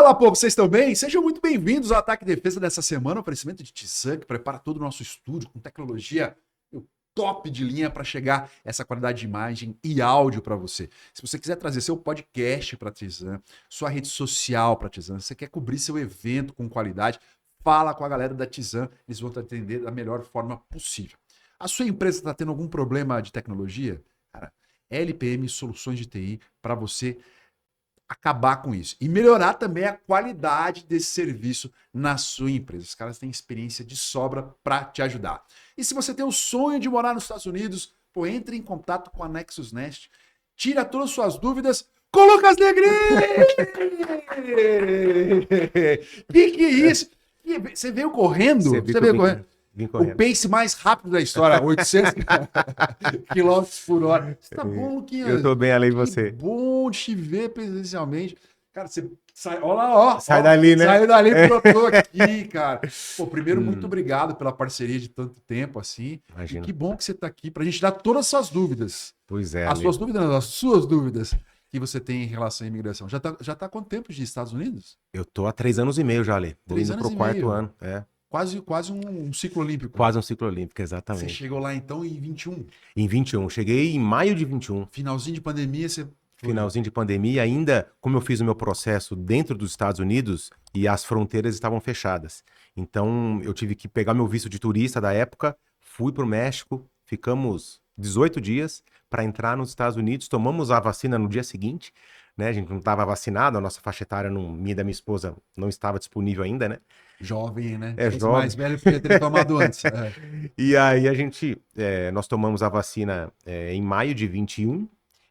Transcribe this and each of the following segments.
Fala, povo, vocês estão bem? Sejam muito bem-vindos ao Ataque e Defesa dessa semana, oferecimento de Tizan, que prepara todo o nosso estúdio com tecnologia top de linha para chegar essa qualidade de imagem e áudio para você. Se você quiser trazer seu podcast para Tizan, sua rede social para Tizan, você quer cobrir seu evento com qualidade, fala com a galera da Tizan, eles vão te atender da melhor forma possível. A sua empresa está tendo algum problema de tecnologia? Cara, LPM Soluções de TI para você acabar com isso e melhorar também a qualidade desse serviço na sua empresa. Os caras têm experiência de sobra para te ajudar. E se você tem o sonho de morar nos Estados Unidos, pô, entre em contato com a Nexus Nest, tira todas as suas dúvidas com o Lucas Negrini! Que é isso? Você veio correndo? Você veio correndo? O pace mais rápido da história, 800 km por hora. Você tá bom, Luquinhas? Eu tô bem, além de você. Bom te ver presencialmente. Cara, você sai... Olha lá, ó. Sai dali, né? Saiu dali e brotou aqui, cara. Pô, primeiro, muito obrigado pela parceria de tanto tempo, assim. Imagina. E que bom que você tá aqui pra gente dar todas as suas dúvidas. Pois é. As suas dúvidas, não, as suas dúvidas que você tem em relação à imigração. Já tá há quanto tempo de Estados Unidos? Eu tô há 3 anos e meio já, Ale. Tô 3 indo anos pro e quarto meio. ano, é. Quase um ciclo olímpico. Quase um ciclo olímpico, Você exatamente. chegou lá, então, em 21. Em 21. Cheguei em maio de 21. Finalzinho de pandemia, você... Finalzinho de pandemia, ainda como eu fiz o meu processo dentro dos Estados Unidos e as fronteiras estavam fechadas. Então eu tive que pegar meu visto de turista da época, fui pro México, ficamos 18 dias para entrar nos Estados Unidos, tomamos a vacina no dia seguinte, né? A gente não estava vacinado, a nossa faixa etária, minha e da minha esposa, não estava disponível ainda, né? Jovem, né? É, Se fosse jovem. mais velho, podia ter tomado antes. É. E aí nós tomamos a vacina em maio de 21,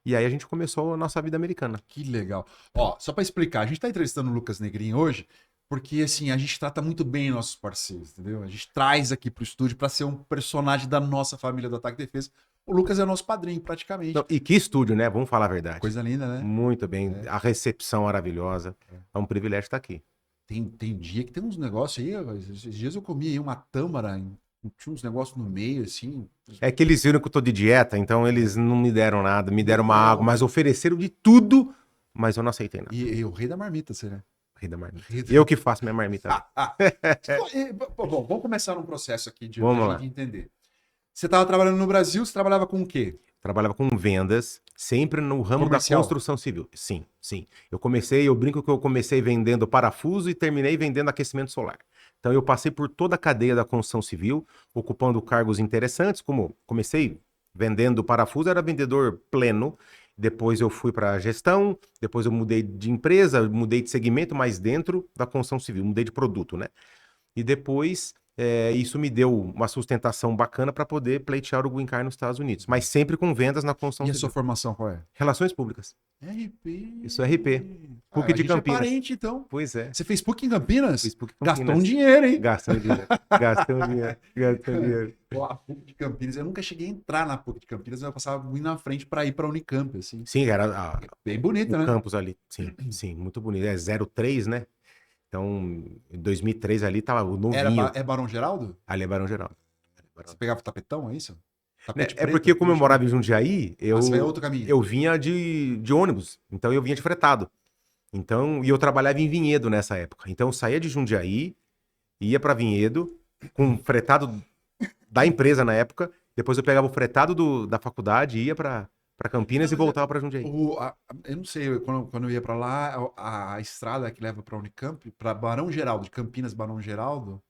e aí a gente começou a nossa vida americana. Que legal. Ó, só para explicar, a gente tá entrevistando o Lucas Negrini hoje, porque assim, a gente trata muito bem nossos parceiros, entendeu? A gente traz aqui pro estúdio para ser um personagem da nossa família do Ataque e Defesa. O Lucas é nosso padrinho, praticamente. Não, e que estúdio, né? Vamos falar a verdade. Coisa linda, né? Muito bem, a recepção maravilhosa. É um privilégio estar aqui. Tem dia que tem uns negócios aí, esses dias eu comi aí uma tâmara, tinha uns negócios no meio, assim. É que eles viram que eu tô de dieta, então eles não me deram nada, me deram uma água, mas ofereceram de tudo, mas eu não aceitei nada. E o rei da marmita, você, né? Rei da marmita. Eu que faço minha marmita. Bom, vamos começar um processo aqui de Vamos lá. gente entender. Você estava trabalhando no Brasil, você trabalhava com o quê? Trabalhava com vendas, sempre no ramo Comercial. da construção civil. Sim, sim. Eu brinco que eu comecei vendendo parafuso e terminei vendendo aquecimento solar. Então eu passei por toda a cadeia da construção civil, ocupando cargos interessantes, como comecei vendendo parafuso, era vendedor pleno. Depois eu fui para gestão, depois eu mudei de empresa, mudei de segmento, mas dentro da construção civil, mudei de produto, né? E depois isso me deu uma sustentação bacana para poder pleitear o Green Card nos Estados Unidos, mas sempre com vendas na construção E a civil. sua formação qual é? Relações públicas. RP. Isso é RP. PUC de a gente Campinas. é parente, então. Pois é. Você fez PUC em Campinas? Fiz PUC em Gastou Campinas. um dinheiro, hein? Gastando dinheiro. Gastando dinheiro. Gastando dinheiro. Pô, a PUC de Campinas, eu nunca cheguei a entrar na PUC de Campinas, eu passava muito na frente para ir para a Unicamp, assim. Sim, era Bem bonita, o né? campus ali. Sim, sim, muito bonito. É 03, né? Então, em 2003 ali tava o novinho. É Barão Geraldo? Ali é Barão Geraldo. Você pegava o tapetão, é isso? É Tapete porque preto, como eu puxa. morava em Jundiaí, Você veio outro caminho. eu vinha de ônibus. Então eu vinha de fretado. Então, e eu trabalhava em Vinhedo nessa época. Então eu saía de Jundiaí, ia para Vinhedo, com fretado da empresa na época. Depois eu pegava o fretado da faculdade, ia para Campinas e voltava para Jundiaí. Eu não sei, quando eu ia para lá, a estrada que leva para Unicamp, para Barão Geraldo, de Campinas, Barão Geraldo,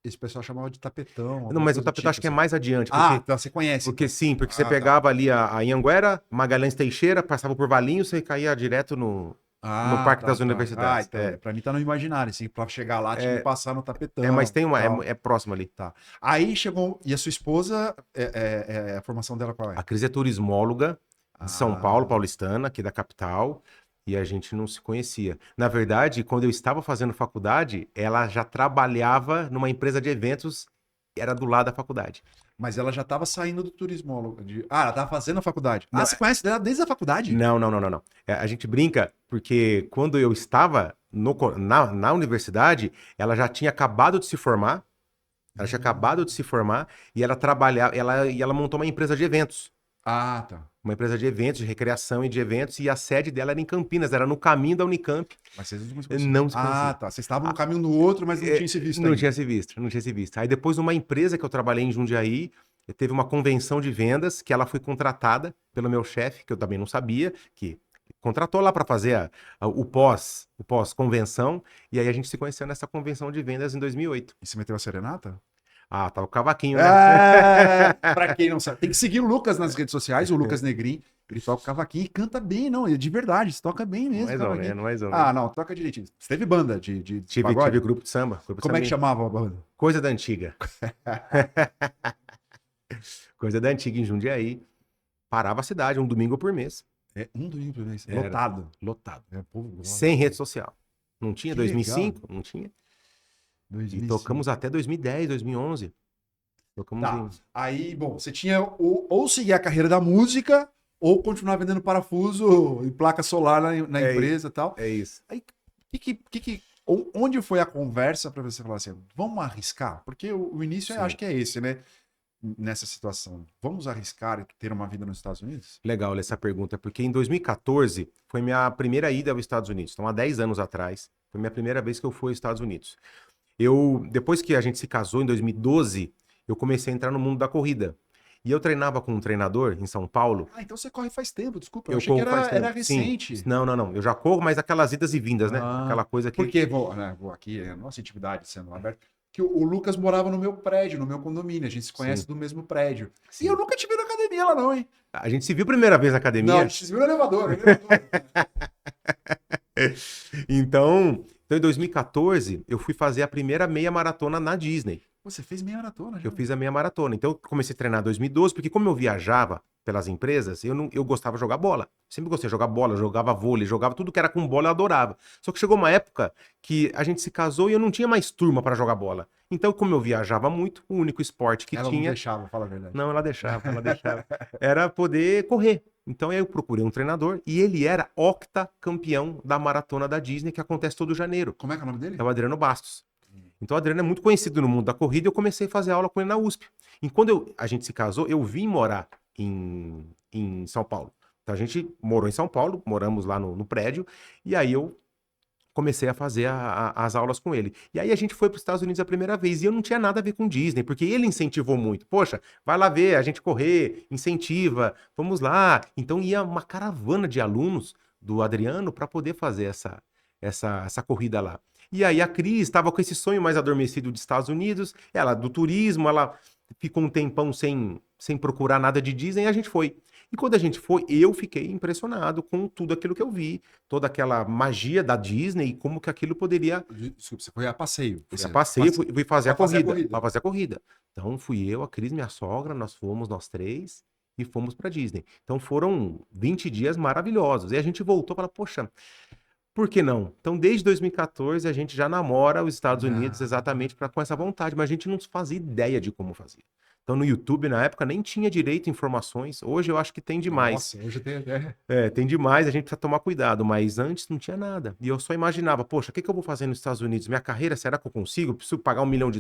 esse pessoal chamava de tapetão. Não, mas o tapetão acho que é mais adiante. Porque, então você conhece. porque sim, porque você tá. pegava ali a Anhanguera, Magalhães Teixeira, passava por Valinhos, você caía direto no Parque das Universidades. Então, pra mim tá no imaginário, assim, pra chegar lá tinha que passar no tapetão. Mas tem uma, tal. é próximo ali. Tá. Aí chegou, e a sua esposa, a formação dela qual é? A Cris é turismóloga de São Paulo, paulistana, aqui da capital, e a gente não se conhecia. Na verdade, quando eu estava fazendo faculdade, ela já trabalhava numa empresa de eventos, era do lado da faculdade. Mas ela já estava saindo do turismólogo. Ela estava fazendo a faculdade. Não, você conhece dela desde a faculdade? Não. A gente brinca porque quando eu estava na universidade, ela já tinha acabado de se formar. Ela tinha acabado de se formar e ela trabalhava, ela montou uma empresa de eventos. Ah, tá. Uma empresa de eventos, de recreação e de eventos, e a sede dela era em Campinas, era no caminho da Unicamp. Mas vocês não se conheciam. Não se conhecia. Ah, tá. Vocês estavam no caminho do outro, mas não tinham se visto Não ainda. tinha se visto, não tinha se visto. Aí depois uma empresa que eu trabalhei em Jundiaí, teve uma convenção de vendas que ela foi contratada pelo meu chefe, que eu também não sabia, que contratou lá para fazer o pós-convenção, e aí a gente se conheceu nessa convenção de vendas em 2008. E você meteu a serenata? Ah, tá o cavaquinho, né? Pra quem não sabe, tem que seguir o Lucas nas redes sociais, o Lucas Negrin. Ele toca o cavaquinho e canta bem, não, de verdade, você toca bem mesmo. Mais ou cavaquinho. menos, mais ou Ah, menos. não, toca direitinho. Você teve banda de Tive pagode? grupo de samba. Grupo de Como é que samba. chamava a banda? Coisa da antiga. Coisa da antiga em Jundiaí. Parava a cidade, um domingo por mês. É um domingo por mês. Era. Lotado. Lotado. É, povo gosta. Sem rede social. Não tinha, Que 2005? legal. Não tinha. E 2005. tocamos até 2010, 2011. Tocamos Tá. em... Aí, bom, você tinha ou seguir a carreira da música ou continuar vendendo parafuso e placa solar na É empresa e tal. É isso. Aí, onde foi a conversa para você falar assim, vamos arriscar? Porque o início, Sim. acho que é esse, né? Nessa situação. Vamos arriscar e ter uma vida nos Estados Unidos? Legal essa pergunta, porque em 2014 foi minha primeira ida aos Estados Unidos. Então, há 10 anos atrás, foi minha primeira vez que eu fui aos Estados Unidos. Depois que a gente se casou, em 2012, eu comecei a entrar no mundo da corrida. E eu treinava com um treinador em São Paulo. Ah, então você corre faz tempo, desculpa. Eu Eu achei que corro faz tempo. era recente. Sim. Não, não, não. Eu já corro, mas aquelas idas e vindas, né? Ah, Aquela coisa que... Porque, vou aqui, é a nossa intimidade sendo aberta, que o Lucas morava no meu prédio, no meu condomínio. A gente se conhece Sim. do mesmo prédio. Sim. E eu nunca te vi na academia lá, não, hein? A gente se viu a primeira vez na academia. Não, a gente se viu no elevador. No elevador. Então, em 2014, eu fui fazer a primeira meia maratona na Disney. Você fez meia maratona já? Eu fiz a meia maratona. Então, eu comecei a treinar em 2012, porque como eu viajava pelas empresas, eu gostava de jogar bola. Sempre gostei de jogar bola, eu jogava vôlei, jogava tudo que era com bola, eu adorava. Só que chegou uma época que a gente se casou e eu não tinha mais turma para jogar bola. Então, como eu viajava muito, o único esporte que Ela tinha... não deixava, fala a verdade. Não, ela deixava, ela deixava. Era poder correr. Então, aí eu procurei um treinador e ele era octacampeão da maratona da Disney, que acontece todo janeiro. Como é que é o nome dele? É o Adriano Bastos. Então, o Adriano é muito conhecido no mundo da corrida e eu comecei a fazer aula com ele na USP. E quando a gente se casou, eu vim morar em São Paulo. Então, a gente morou em São Paulo, moramos lá no prédio, e aí eu comecei a fazer as aulas com ele. E aí a gente foi para os Estados Unidos a primeira vez, e eu não tinha nada a ver com Disney, porque ele incentivou muito. Poxa, vai lá ver, a gente correr, incentiva, vamos lá. Então ia uma caravana de alunos do Adriano para poder fazer essa corrida lá. E aí a Cris estava com esse sonho mais adormecido dos Estados Unidos, ela do turismo, ela ficou um tempão sem procurar nada de Disney, e a gente foi. E quando a gente foi, eu fiquei impressionado com tudo aquilo que eu vi, toda aquela magia da Disney e como que aquilo poderia... Desculpa, você foi a passeio. Eu passei, fui fazer a Pra fazer a corrida, corrida. para fazer a corrida. Então fui eu, a Cris, minha sogra, nós fomos, nós três, e fomos para Disney. Então foram 20 dias maravilhosos. E a gente voltou e falou, poxa, por que não? Então, desde 2014, a gente já namora os Estados Unidos exatamente com essa vontade, mas a gente não fazia ideia de como fazer. Então, no YouTube, na época, nem tinha direito a informações. Hoje eu acho que tem demais. Nossa, hoje tem... Tem demais, a gente precisa tomar cuidado, mas antes não tinha nada. E eu só imaginava, poxa, o que eu vou fazer nos Estados Unidos? Minha carreira, será que eu consigo? Preciso pagar $1 milhão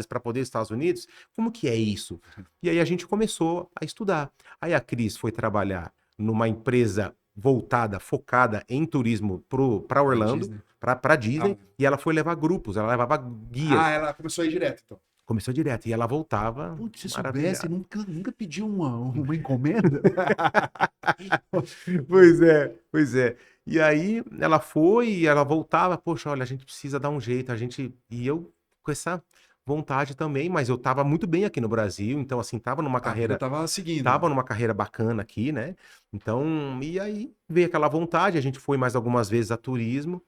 para poder ir aos Estados Unidos? Como que é isso? E aí a gente começou a estudar. Aí a Cris foi trabalhar numa empresa voltada, focada em turismo para Orlando, para Disney, e ela foi levar grupos, ela levava guias. Ah, ela começou a ir direto, então. Começou direto, e ela voltava. Putz, se maravilhada. soubesse, nunca pediu uma encomenda. Pois é. E aí ela foi e ela voltava, poxa, olha, a gente precisa dar um jeito, e eu com essa vontade também, mas eu tava muito bem aqui no Brasil, então assim, tava numa carreira... Eu tava seguindo. Tava numa carreira bacana aqui, né? Então, e aí veio aquela vontade, a gente foi mais algumas vezes a turismo,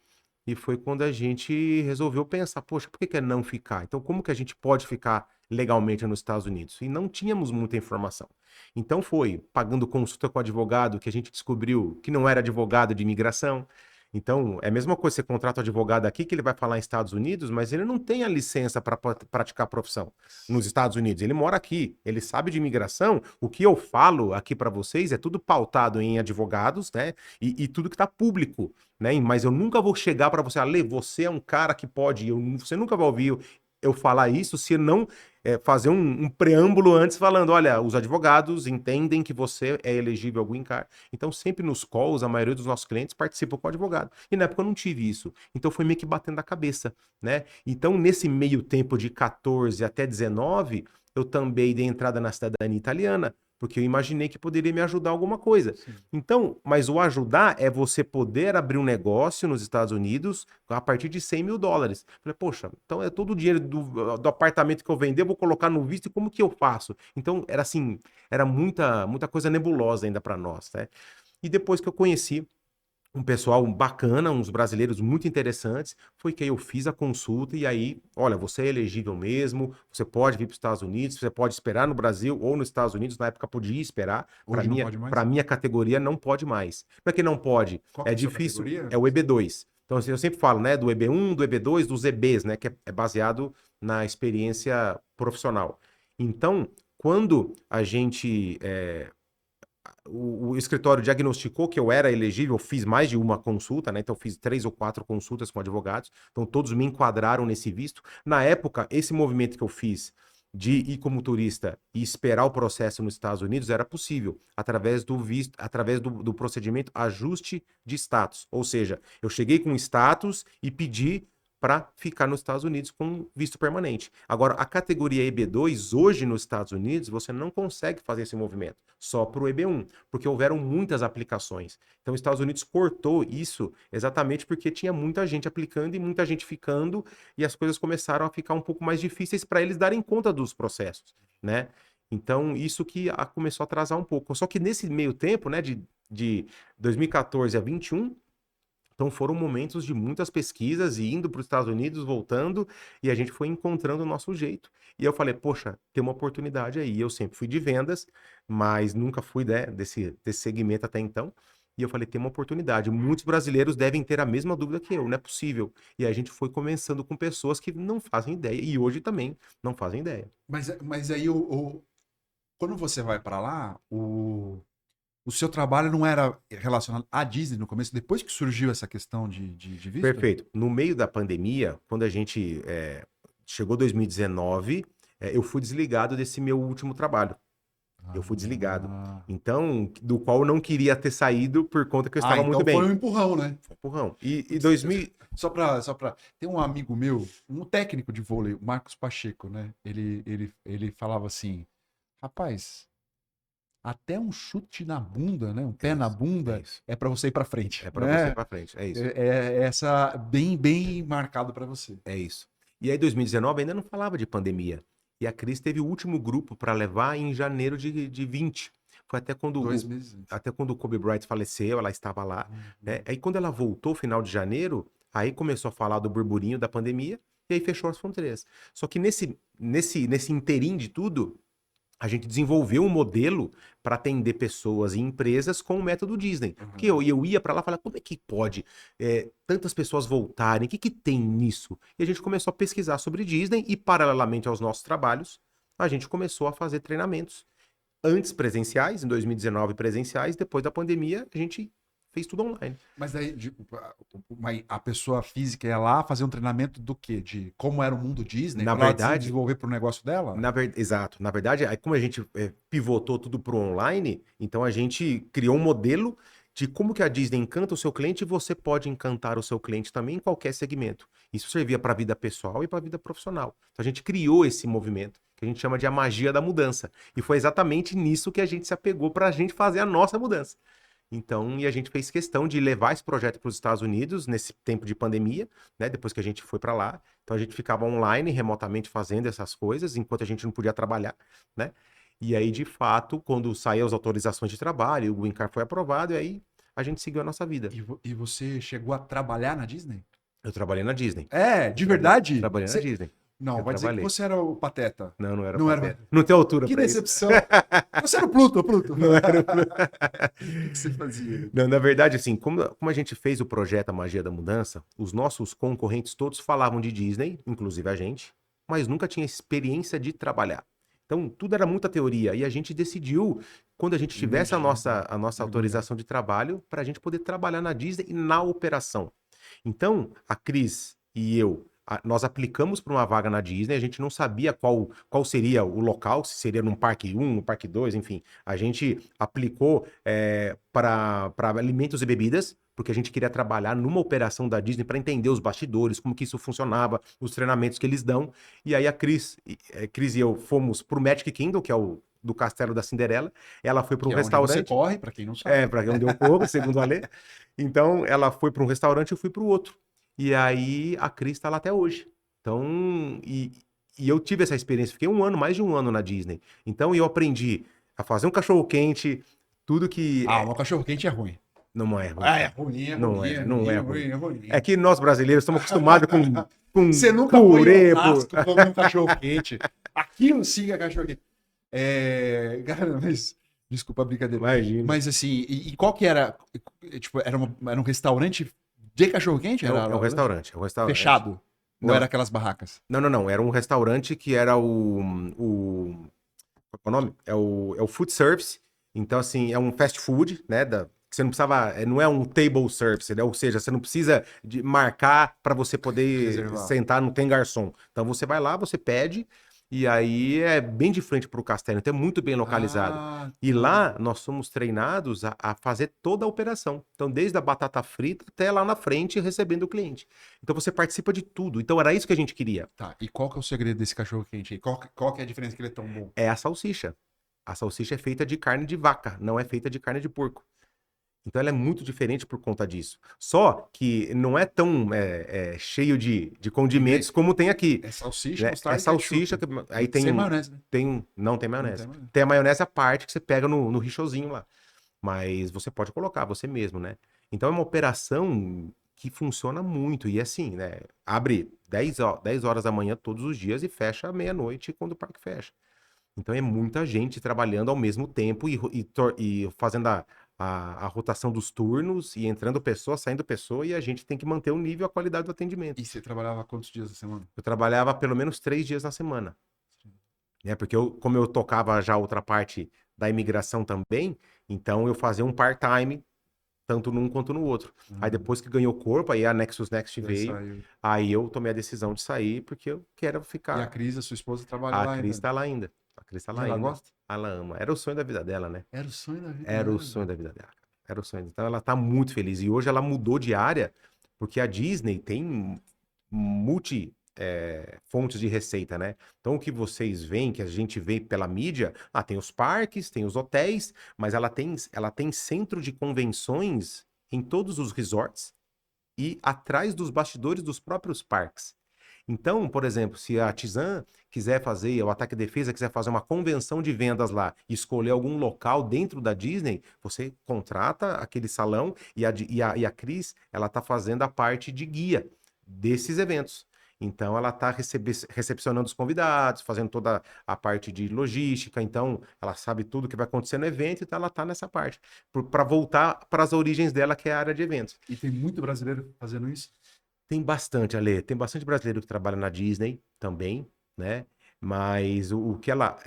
e foi quando a gente resolveu pensar, poxa, por que não ficar? Então, como que a gente pode ficar legalmente nos Estados Unidos? E não tínhamos muita informação. Então foi pagando consulta com advogado que a gente descobriu que não era advogado de imigração. Então, é a mesma coisa, você contrata um advogado aqui que ele vai falar em Estados Unidos, mas ele não tem a licença para praticar a profissão nos Estados Unidos. Ele mora aqui, ele sabe de imigração. O que eu falo aqui para vocês é tudo pautado em advogados, né? E tudo que está público, né? Mas eu nunca vou chegar para você, Ale, você é um cara que pode... Você nunca vai ouvir eu falar isso se não fazer um preâmbulo antes falando, olha, os advogados entendem que você é elegível ao Green Card. Então, sempre nos calls, a maioria dos nossos clientes participam com o advogado. E na época eu não tive isso. Então, foi meio que batendo a cabeça, né? Então, nesse meio tempo de 14 até 19, eu também dei entrada na cidadania italiana, porque eu imaginei que poderia me ajudar alguma coisa. Sim. Então, mas o ajudar é você poder abrir um negócio nos Estados Unidos a partir de $100.000. Falei, poxa, então é todo o dinheiro do apartamento que eu vender, eu vou colocar no visto e como que eu faço? Então, era assim, era muita coisa nebulosa ainda para nós, né? E depois que eu conheci um pessoal bacana, uns brasileiros muito interessantes, foi que aí eu fiz a consulta e aí, olha, você é elegível mesmo, você pode vir para os Estados Unidos, você pode esperar no Brasil ou nos Estados Unidos, na época podia esperar, Hoje não pode mais? para minha categoria não pode mais. Não é que não pode, Qual que é é a sua difícil, categoria? é o EB2. Então, assim, eu sempre falo, né, do EB1, do EB2, dos EBs, né, que é baseado na experiência profissional. Então, quando a gente o escritório diagnosticou que eu era elegível, eu fiz mais de uma consulta, né? Então, eu fiz 3 ou 4 consultas com advogados, então todos me enquadraram nesse visto. Na época, esse movimento que eu fiz de ir como turista e esperar o processo nos Estados Unidos era possível, através do visto, através do procedimento ajuste de status. Ou seja, eu cheguei com status e pedi para ficar nos Estados Unidos com visto permanente. Agora, a categoria EB2, hoje nos Estados Unidos, você não consegue fazer esse movimento, só para o EB1, porque houveram muitas aplicações. Então, os Estados Unidos cortou isso exatamente porque tinha muita gente aplicando e muita gente ficando, e as coisas começaram a ficar um pouco mais difíceis para eles darem conta dos processos, né? Então, isso que começou a atrasar um pouco. Só que nesse meio tempo, né, de 2014 a 21, então foram momentos de muitas pesquisas e indo para os Estados Unidos, voltando, e a gente foi encontrando o nosso jeito. E eu falei, poxa, tem uma oportunidade aí. Eu sempre fui de vendas, mas nunca fui, né, desse segmento até então. E eu falei, tem uma oportunidade. Muitos brasileiros devem ter a mesma dúvida que eu, não é possível. E aí a gente foi começando com pessoas que não fazem ideia, e hoje também não fazem ideia. Mas aí, quando você vai para lá, o seu trabalho não era relacionado à Disney no começo, depois que surgiu essa questão de visto? Perfeito. No meio da pandemia, quando a gente chegou 2019, eu fui desligado desse meu último trabalho. Eu fui desligado. Ah. Então, do qual eu não queria ter saído por conta que eu estava muito Então bem. foi um empurrão, né? Foi um empurrão. E 2000. Só pra. Tem um amigo meu, um técnico de vôlei, o Marcos Pacheco, né? Ele falava assim: rapaz, até um chute na bunda, né? Um pé na bunda isso. é pra você ir pra frente. É para né? você ir para frente. É isso. É essa bem marcado pra você. É isso. E aí, 2019 ainda não falava de pandemia. E a Cris teve o último grupo para levar em janeiro de 20. Foi até quando 2 meses antes. até quando o Kobe Bryant faleceu, ela estava lá, né? Aí quando ela voltou, final de janeiro, aí começou a falar do burburinho da pandemia e aí fechou as fronteiras. Só que nesse interim de tudo, a gente desenvolveu um modelo para atender pessoas e empresas com o método Disney. Porque eu ia para lá e falava, como é que pode tantas pessoas voltarem? O que tem nisso? E a gente começou a pesquisar sobre Disney e, paralelamente aos nossos trabalhos, a gente começou a fazer treinamentos. Antes presenciais, em 2019 presenciais, depois da pandemia, a gente fez tudo online. Mas aí a pessoa física ia lá fazer um treinamento do quê? De como era o mundo Disney? Na pra ela verdade, desenvolver pro negócio dela? Exato. Na verdade, aí como a gente pivotou tudo para o online, então a gente criou um modelo de como que a Disney encanta o seu cliente e você pode encantar o seu cliente também em qualquer segmento. Isso servia para a vida pessoal e para a vida profissional. Então a gente criou esse movimento, que a gente chama de a magia da mudança. E foi exatamente nisso que a gente se apegou para a gente fazer a nossa mudança. Então, e a gente fez questão de levar esse projeto para os Estados Unidos nesse tempo de pandemia, né? Depois que a gente foi para lá. Então a gente ficava online, remotamente fazendo essas coisas, enquanto a gente não podia trabalhar, né? E aí, de fato, quando saíram as autorizações de trabalho, o Green Card foi aprovado, e aí a gente seguiu a nossa vida. E você chegou a trabalhar na Disney? Eu trabalhei na Disney. De verdade? Trabalhei na Disney. Não, Eu vai dizer que trabalhei. você era o Pateta. Não, não era Não era. pateta. Não tem altura Que pra isso. decepção. Você era o Pluto, Pluto. Não era o O que você fazia? Não, na verdade, assim, como a gente fez o projeto A Magia da Mudança, os nossos concorrentes todos falavam de Disney, inclusive a gente, mas nunca tinha experiência de trabalhar. Então, tudo era muita teoria. E a gente decidiu, quando a gente tivesse a nossa autorização de trabalho, para a gente poder trabalhar na Disney e na operação. Então, a Cris e eu nós aplicamos para uma vaga na Disney, a gente não sabia qual seria o local, se seria num parque 1, no parque 2, enfim. A gente aplicou para alimentos e bebidas, porque a gente queria trabalhar numa operação da Disney para entender os bastidores, como que isso funcionava, os treinamentos que eles dão. E aí a Cris e eu fomos pro Magic Kingdom, que é o do Castelo da Cinderela. Ela foi para um Que é onde você restaurante. corre, pra quem não sabe. Para onde eu corro, segundo a Lê. Então, ela foi para um restaurante e eu fui para o outro. E aí a Cris está lá até hoje. Então, e eu tive essa experiência, fiquei mais de um ano na Disney. Então, eu aprendi a fazer um cachorro-quente, tudo que. O cachorro-quente é ruim. Não é ruim. É ruim, é Não ruim, é, é não ruim, é é ruim. ruim, é ruim. É que nós brasileiros estamos acostumados com Você nunca purê, foi em Osasco comer um cachorro-quente. Aquilo sim é cachorro-quente. Cara, mas... Desculpa a brincadeira. Imagina. Mas assim, e qual que era? Tipo, era um restaurante de cachorro-quente? É um restaurante. Fechado? Não. Ou era aquelas barracas? Não. Era um restaurante que era qual é o nome? É o food service. Então, assim, é um fast food, né? Que você não precisava. Não é um table service, né? Ou seja, você não precisa de marcar para você poder Reservar. sentar, não tem garçom. Então você vai lá, você pede, e aí é bem de frente para o castelo, então é muito bem localizado. E lá nós somos treinados a fazer toda a operação. Então, desde a batata frita até lá na frente recebendo o cliente. Então você participa de tudo. Então era isso que a gente queria. Tá, e qual que é o segredo desse cachorro-quente aí? Qual que é a diferença que ele é tão bom? É a salsicha. A salsicha é feita de carne de vaca, não é feita de carne de porco. Então ela é muito diferente por conta disso. Só que não é tão cheio de condimentos como tem aqui. É salsicha, Né? mostarda É salsicha, aí tem sem maionese, né? Não tem maionese. Não tem maionese. Tem a maionese à parte que você pega no richozinho lá. Mas você pode colocar você mesmo, né? Então é uma operação que funciona muito. E assim, né? Abre 10 horas da manhã todos os dias e fecha à meia-noite quando o parque fecha. Então é muita gente trabalhando ao mesmo tempo e fazendo a rotação dos turnos e entrando pessoa, saindo pessoa, e a gente tem que manter o nível e a qualidade do atendimento. E você trabalhava quantos dias da semana? Eu trabalhava pelo menos 3 dias na semana. Né? Porque como eu tocava já outra parte da imigração também, então eu fazia um part-time, tanto num quanto no outro. Aí depois que ganhou corpo, aí a Nexus Next veio, aí eu tomei a decisão de sair, porque eu quero ficar. E a Cris, a sua esposa, trabalha lá A Cris ainda? tá lá ainda. A Cris tá lá ela ainda. gosta? Ela ama. Era o sonho da vida dela, né? Era o sonho da vida Era dela. o sonho da vida dela. Era o sonho. Então ela tá muito feliz. E hoje ela mudou de área, porque a Disney tem fontes de receita, né? Então o que vocês veem, que a gente vê pela mídia, tem os parques, tem os hotéis, mas ela tem centro de convenções em todos os resorts e atrás dos bastidores dos próprios parques. Então, por exemplo, se a Tizan quiser fazer, o Ataque e Defesa quiser fazer uma convenção de vendas lá e escolher algum local dentro da Disney, você contrata aquele salão e a Cris, ela tá fazendo a parte de guia desses eventos. Então, ela tá recepcionando os convidados, fazendo toda a parte de logística. Então, ela sabe tudo que vai acontecer no evento, então ela tá nessa parte. Para voltar para as origens dela, que é a área de eventos. E tem muito brasileiro fazendo isso? Tem bastante, Ale. Tem bastante brasileiro que trabalha na Disney também, né? Mas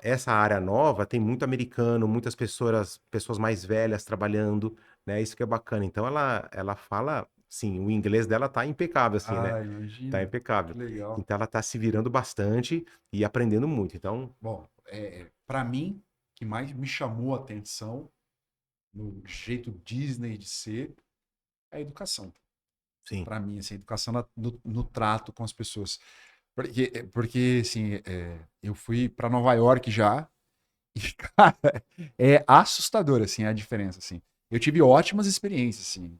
essa área nova tem muito americano, muitas pessoas mais velhas trabalhando, né? Isso que é bacana. Então ela fala, sim, o inglês dela tá impecável, assim, né? Imagina. Tá impecável. Que legal. Então ela tá se virando bastante e aprendendo muito. Então, bom, para mim, o que mais me chamou a atenção no jeito Disney de ser é a educação. sim. Para mim, assim, a educação no trato com as pessoas. Porque assim, eu fui para Nova York já e, cara, é assustador, assim, a diferença, assim. Eu tive ótimas experiências, assim,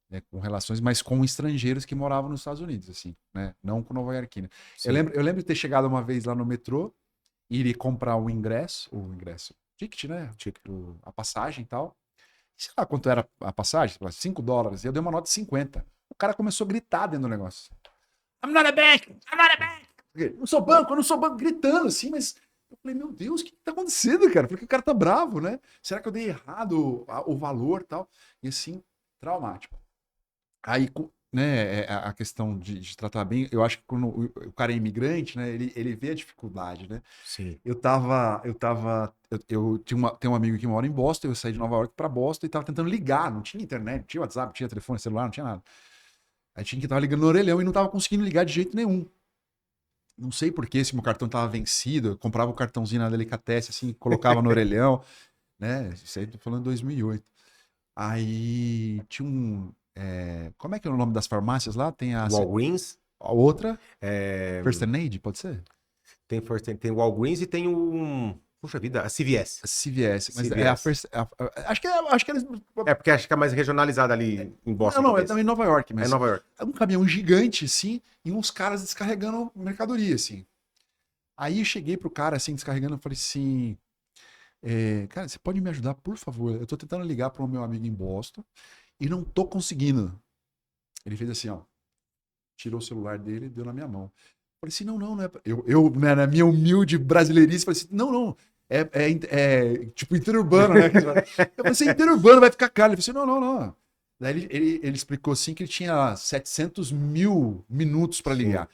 né, com relações, mas com estrangeiros que moravam nos Estados Unidos, assim, né, não com nova-iorquino. Eu lembro de ter chegado uma vez lá no metrô, ir comprar o ingresso, ticket, né, a passagem e tal. Sei lá quanto era a passagem, $5, e eu dei uma nota de 50. O cara começou a gritar dentro do negócio. I'm not a bank! I'm not a bank! Eu não sou banco, gritando assim, mas eu falei, meu Deus, o que tá acontecendo, cara? Porque o cara tá bravo, né? Será que eu dei errado o valor e tal? E assim, traumático. Aí, né, a questão de tratar bem, eu acho que quando o cara é imigrante, né, ele vê a dificuldade, né? Sim. Eu tenho um amigo que mora em Boston, eu saí de Nova York para Boston e tava tentando ligar, não tinha internet, não tinha WhatsApp, não tinha telefone celular, não tinha nada. Aí tinha que estar ligando no orelhão e não tava conseguindo ligar de jeito nenhum. não sei por que, se meu cartão tava vencido, eu comprava o cartãozinho na Delicatessen, assim, colocava no orelhão, né? Isso aí tô falando em 2008. Aí tinha um. Como é que é o nome das farmácias lá? Tem Walgreens, a outra, é, First Aid, pode ser? tem o Walgreens e tem o. Puxa vida, a CVS. A CVS, mas é a CVS. First. Acho que eles. É porque acho que é mais regionalizada ali em Não, Boston, não, é talvez. também em Nova York, É mas Nova York. é um caminhão gigante, assim, e uns caras descarregando mercadoria, assim. Aí eu cheguei pro cara, assim, descarregando, eu falei assim. Cara, você pode me ajudar, por favor? Eu tô tentando ligar pro meu amigo em Boston e não tô conseguindo. Ele fez assim, ó. Tirou o celular dele e deu na minha mão. Eu falei assim, não, não, não é. Né, na minha humilde brasileirice, falei assim, não, não. Tipo interurbano, né? Eu falei assim, interurbano vai ficar caro. Ele falou assim, não, não, não. Daí ele explicou assim que ele tinha 700 mil minutos para Sim. ligar.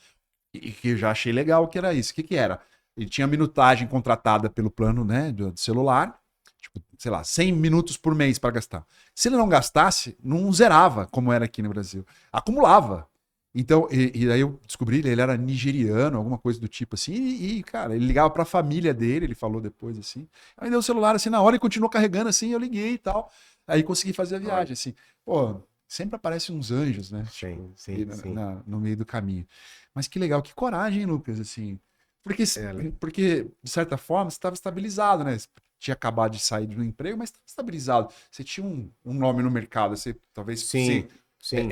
E que eu já achei legal que era isso. O que era? Ele tinha minutagem contratada pelo plano, né, do celular, tipo, sei lá, 100 minutos por mês para gastar. Se ele não gastasse, não zerava, como era aqui no Brasil. Acumulava. Então, e aí eu descobri, ele era nigeriano, alguma coisa do tipo assim, cara, ele ligava para a família dele, ele falou depois assim. Aí deu o celular assim na hora e continuou carregando assim, eu liguei e tal. Aí consegui fazer a viagem, assim. Pô, sempre aparecem uns anjos, né? Sim, E sim, sim. no meio do caminho. Mas que legal, que coragem, Lucas, assim. Porque, É, porque de certa forma, você estava estabilizado, né? Você tinha acabado de sair de um emprego, mas estava estabilizado. Você tinha um nome no mercado, você talvez se sim, sim.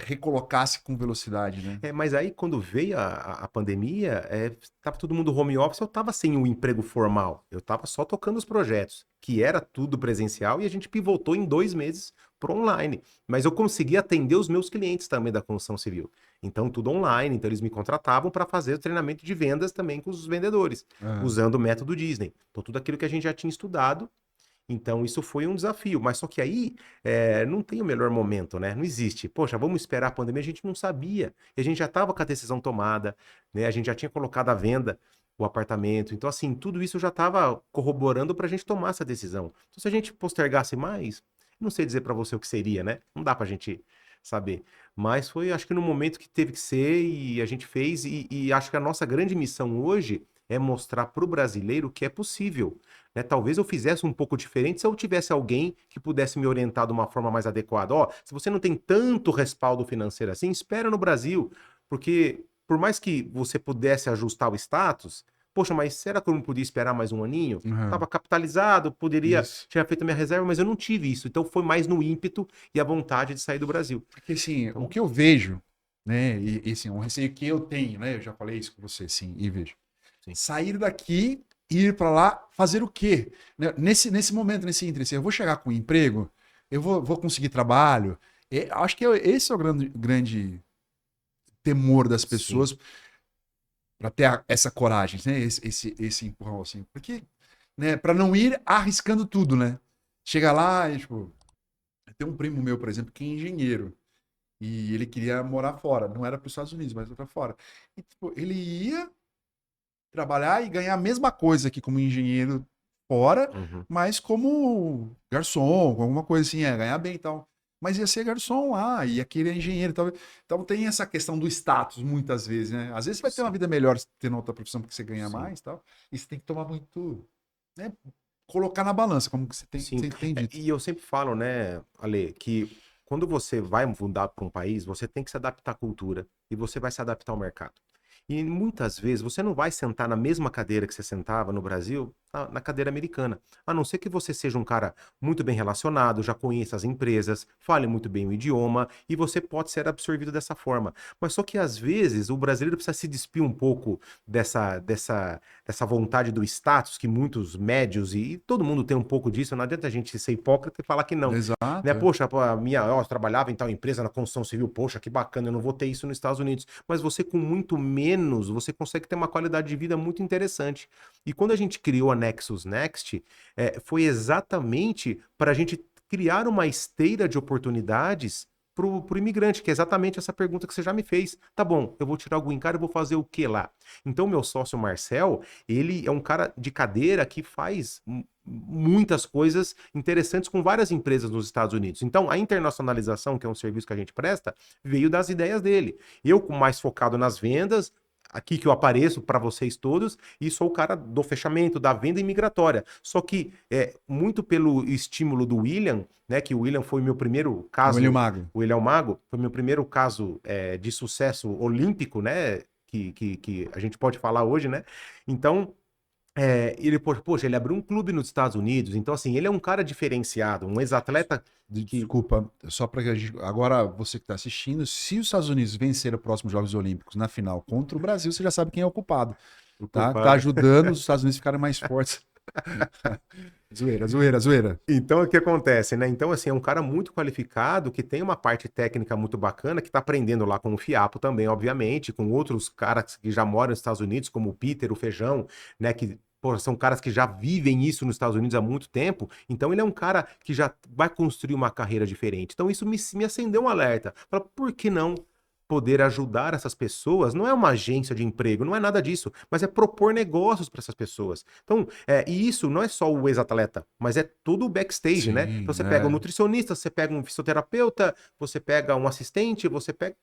recolocasse com velocidade, né? Mas aí, quando veio a pandemia, tava todo mundo home office, eu tava sem um emprego formal. Eu tava só tocando os projetos, que era tudo presencial, e a gente pivotou em 2 meses para online. Mas eu consegui atender os meus clientes também da construção civil. Então, tudo online. Então, eles me contratavam para fazer o treinamento de vendas também com os vendedores, Aham. usando o método Disney. Então, tudo aquilo que a gente já tinha estudado. Então, isso foi um desafio. Mas só que aí não tem o melhor momento, né? Não existe. Poxa, vamos esperar a pandemia. A gente não sabia. E a gente já estava com a decisão tomada, né? A gente já tinha colocado à venda o apartamento. Então, assim, tudo isso já estava corroborando para a gente tomar essa decisão. Então, se a gente postergasse mais, não sei dizer para você o que seria, né? Não dá para a gente saber. Mas foi, acho que no momento que teve que ser e a gente fez. E acho que a nossa grande missão hoje é mostrar para o brasileiro que é possível, né? Talvez eu fizesse um pouco diferente se eu tivesse alguém que pudesse me orientar de uma forma mais adequada. Ó, se você não tem tanto respaldo financeiro assim, espera no Brasil, porque por mais que você pudesse ajustar o status, poxa, mas será que eu não podia esperar mais um aninho? Aham. Estava capitalizado, poderia Isso. tinha feito a minha reserva, mas eu não tive isso. Então foi mais no ímpeto e a vontade de sair do Brasil. Porque, assim, o Então, que eu vejo, né, e assim, um receio que eu tenho, né, eu já falei isso com você, sim, e vejo. sim, Sair daqui, ir para lá, fazer o quê? Né, nesse momento, nesse ínterim, assim, eu vou chegar com um emprego, eu vou conseguir trabalho. Acho que esse é o grande temor das sim, pessoas para ter essa coragem, né? Esse empurrão, assim. Porque, né, para não ir arriscando tudo, né? Chega lá e, tipo, tem um primo meu, por exemplo, que é engenheiro. E ele queria morar fora. Não era para os Estados Unidos, mas para fora. E, tipo, ele ia trabalhar e ganhar a mesma coisa aqui como engenheiro fora, uhum, mas como garçom, alguma coisa assim, ganhar bem e tal. Mas ia ser garçom lá, e aquele é engenheiro e tal. Então tem essa questão do status muitas vezes, né? Às vezes você vai ter uma sim, vida melhor tendo outra profissão porque você ganha sim. mais e tal. E você tem que tomar muito, né? Colocar na balança, como que Sim, você tem dito. e eu sempre falo, né, Ale, que quando você vai mudar para um país, você tem que se adaptar à cultura e você vai se adaptar ao mercado. E muitas vezes você não vai sentar na mesma cadeira que você sentava no Brasil, na cadeira americana. A não ser que você seja um cara muito bem relacionado, já conheça as empresas, fale muito bem o idioma e você pode ser absorvido dessa forma. Mas só que às vezes o brasileiro precisa se despir um pouco dessa vontade do status que muitos médios e todo mundo tem um pouco disso. Não adianta a gente ser hipócrita e falar que não. Né? Exato, é. Poxa, eu trabalhava em tal empresa na construção civil, poxa, que bacana, eu não vou ter isso nos Estados Unidos. Mas você com muito menos, você consegue ter uma qualidade de vida muito interessante. E quando a gente criou a Nexus Next, foi exatamente para a gente criar uma esteira de oportunidades para o imigrante, que é exatamente essa pergunta que você já me fez. Tá bom, eu vou tirar o green card, eu vou fazer o que lá? Então, meu sócio Marcel, ele é um cara de cadeira que faz muitas coisas interessantes com várias empresas nos Estados Unidos. Então, a internacionalização, que é um serviço que a gente presta, veio das ideias dele. Eu, mais focado nas vendas, aqui que eu apareço para vocês todos e sou o cara do fechamento, da venda imigratória. Só que muito pelo estímulo do William, né, que o William foi meu primeiro caso, William Mago. o William Mago foi meu primeiro caso de sucesso olímpico, né, que a gente pode falar hoje, né? Então, ele, poxa, ele abriu um clube nos Estados Unidos, então assim, ele é um cara diferenciado, um ex-atleta que... Desculpa, só para que a gente. Agora, você que está assistindo, se os Estados Unidos vencer os próximos Jogos Olímpicos na final contra o Brasil, você já sabe quem é o culpado. Tá? Tá ajudando os Estados Unidos a ficarem mais fortes. Zoeira, zoeira, zoeira. Então, o que acontece, né? Então, assim, é um cara muito qualificado, que tem uma parte técnica muito bacana, que tá aprendendo lá com o Fiapo também, obviamente, com outros caras que já moram nos Estados Unidos, como o Peter, o Feijão, né? Que, pô, são caras que já vivem isso nos Estados Unidos há muito tempo. Então, ele é um cara que já vai construir uma carreira diferente. Então, isso me acendeu um alerta. Fala, por que não poder ajudar essas pessoas? Não é uma agência de emprego, não é nada disso, mas é propor negócios para essas pessoas. Então, e isso não é só o ex-atleta, mas é todo o backstage, Sim, né? Então você pega um nutricionista, você pega um fisioterapeuta, você pega um assistente, você pega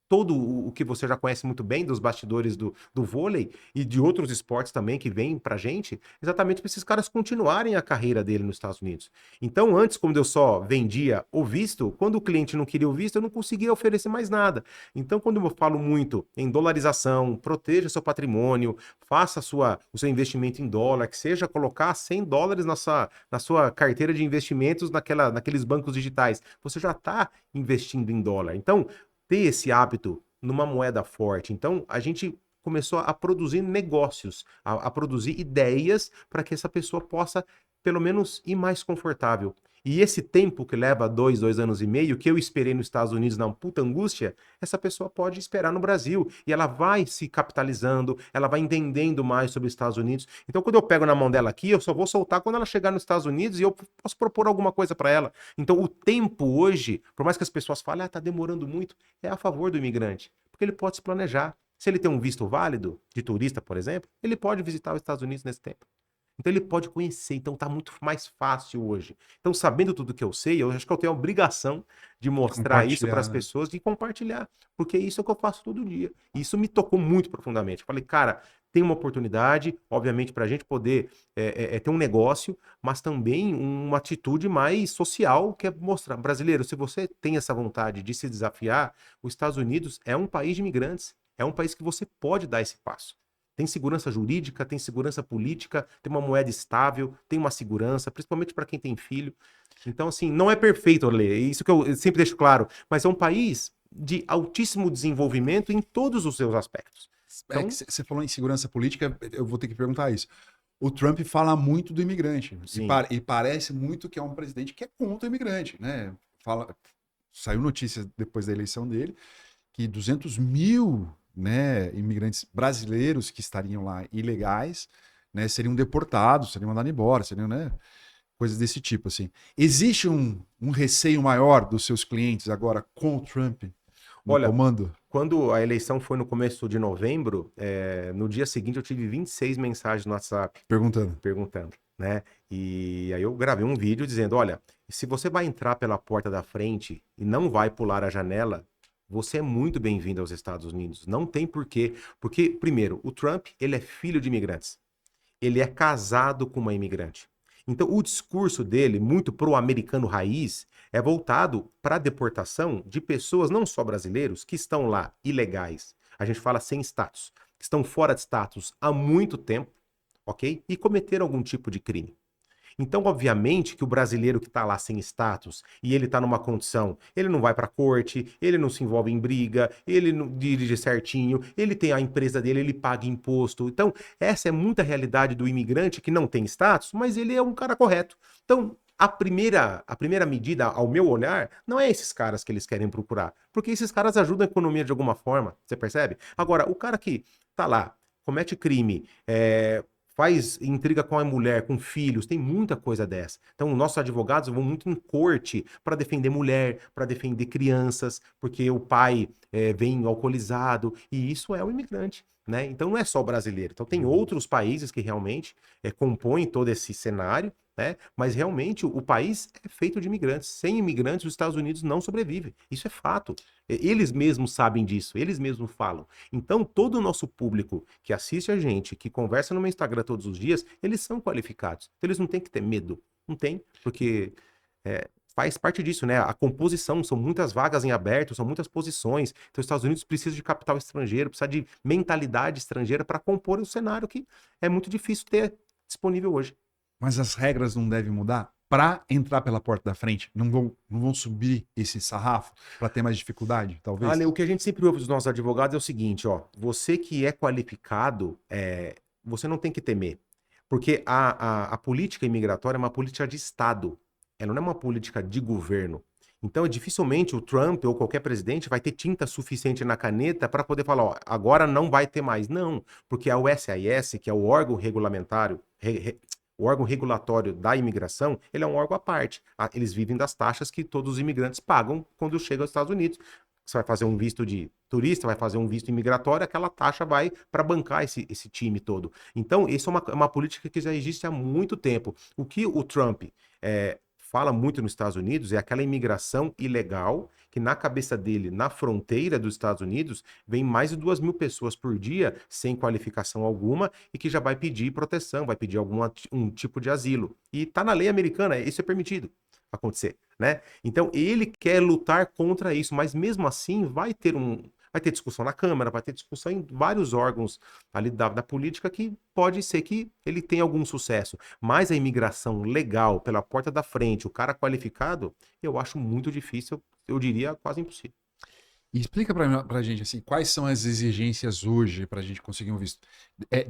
todo o que você já conhece muito bem dos bastidores do vôlei e de outros esportes também que vêm pra gente, exatamente para esses caras continuarem a carreira dele nos Estados Unidos. Então, antes, quando eu só vendia o visto, quando o cliente não queria o visto, eu não conseguia oferecer mais nada. Então, quando eu falo muito em dolarização, proteja seu patrimônio, faça o seu investimento em dólar, que seja colocar $100 na sua carteira de investimentos naqueles bancos digitais, você já está investindo em dólar. Então, ter esse hábito numa moeda forte. Então, a gente começou a produzir negócios, a produzir ideias para que essa pessoa possa, pelo menos, ir mais confortável. E esse tempo que leva 2 anos e meio, que eu esperei nos Estados Unidos na puta angústia, essa pessoa pode esperar no Brasil. E ela vai se capitalizando, ela vai entendendo mais sobre os Estados Unidos. Então, quando eu pego na mão dela aqui, eu só vou soltar quando ela chegar nos Estados Unidos e eu posso propor alguma coisa para ela. Então, o tempo hoje, por mais que as pessoas falem, tá demorando muito, é a favor do imigrante. Porque ele pode se planejar. Se ele tem um visto válido, de turista, por exemplo, ele pode visitar os Estados Unidos nesse tempo. Então ele pode conhecer, então tá muito mais fácil hoje. Então, sabendo tudo que eu sei, eu acho que eu tenho a obrigação de mostrar isso para as pessoas e compartilhar, porque isso é o que eu faço todo dia. E isso me tocou muito profundamente. Falei, cara, tem uma oportunidade, obviamente, para a gente poder ter um negócio, mas também uma atitude mais social, que é mostrar, brasileiro, se você tem essa vontade de se desafiar, os Estados Unidos é um país de imigrantes, é um país que você pode dar esse passo. Tem segurança jurídica, tem segurança política, tem uma moeda estável, tem uma segurança, principalmente para quem tem filho. Então, assim, não é perfeito, Lê, é isso que eu sempre deixo claro, mas é um país de altíssimo desenvolvimento em todos os seus aspectos. Então, você falou em segurança política, eu vou ter que perguntar isso. O Trump fala muito do imigrante. E parece muito que é um presidente que é contra o imigrante, né? Saiu notícia depois da eleição dele que 200 mil, né, imigrantes brasileiros que estariam lá ilegais, né, seriam deportados, seriam mandados embora, seriam, né, coisas desse tipo, assim. Existe um receio maior dos seus clientes agora com o Trump no comando? Quando a eleição foi no começo de novembro, no dia seguinte eu tive 26 mensagens no WhatsApp. Perguntando, né? E aí eu gravei um vídeo dizendo, olha, se você vai entrar pela porta da frente e não vai pular a janela, você é muito bem-vindo aos Estados Unidos. Não tem porquê. Porque, primeiro, o Trump, ele é filho de imigrantes. Ele é casado com uma imigrante. Então, o discurso dele, muito pro-americano raiz, é voltado para a deportação de pessoas, não só brasileiros, que estão lá ilegais. A gente fala sem status. Que estão fora de status há muito tempo, ok? E cometeram algum tipo de crime. Então, obviamente, que o brasileiro que está lá sem status e ele está numa condição, ele não vai para a corte, ele não se envolve em briga, ele não dirige certinho, ele tem a empresa dele, ele paga imposto. Então, essa é muita realidade do imigrante que não tem status, mas ele é um cara correto. Então, a primeira medida, ao meu olhar, não é esses caras que eles querem procurar, porque esses caras ajudam a economia de alguma forma, você percebe? Agora, o cara que tá lá, comete crime, faz intriga com a mulher, com filhos, tem muita coisa dessa. Então, nossos advogados vão muito em corte para defender mulher, para defender crianças, porque o pai vem alcoolizado, e isso é o imigrante, né? Então, não é só o brasileiro. Então, tem outros países que realmente compõem todo esse cenário, né? Mas realmente o país é feito de imigrantes. Sem imigrantes, os Estados Unidos não sobrevivem. Isso é fato. Eles mesmos sabem disso, eles mesmos falam. Então, todo o nosso público que assiste a gente, que conversa no meu Instagram todos os dias, eles são qualificados. Então, eles não têm que ter medo. Não tem, porque faz parte disso, né? A composição, são muitas vagas em aberto, são muitas posições. Então, os Estados Unidos precisam de capital estrangeiro, precisa de mentalidade estrangeira para compor o cenário que é muito difícil ter disponível hoje. Mas as regras não devem mudar para entrar pela porta da frente? Não vão subir esse sarrafo para ter mais dificuldade, talvez? Olha, o que a gente sempre ouve dos nossos advogados é o seguinte, ó, você que é qualificado, você não tem que temer, porque a política imigratória é uma política de Estado, ela não é uma política de governo. Então, dificilmente o Trump ou qualquer presidente vai ter tinta suficiente na caneta para poder falar, ó, agora não vai ter mais. Não, porque a USIS, que é o órgão regulamentário, o órgão regulatório da imigração, ele é um órgão à parte. Eles vivem das taxas que todos os imigrantes pagam quando chegam aos Estados Unidos. Você vai fazer um visto de turista, vai fazer um visto imigratório, aquela taxa vai para bancar esse time todo. Então, isso é uma política que já existe há muito tempo. O que o Trump fala muito nos Estados Unidos é aquela imigração ilegal, que na cabeça dele, na fronteira dos Estados Unidos, vem mais de 2.000 pessoas por dia, sem qualificação alguma, e que já vai pedir proteção, vai pedir um tipo de asilo. E está na lei americana, isso é permitido acontecer, né? Então, ele quer lutar contra isso, mas mesmo assim vai ter discussão na Câmara, vai ter discussão em vários órgãos ali da política que pode ser que ele tenha algum sucesso. Mas a imigração legal, pela porta da frente, o cara qualificado, eu acho muito difícil, eu diria quase impossível. E explica pra gente assim, quais são as exigências hoje para a gente conseguir um visto?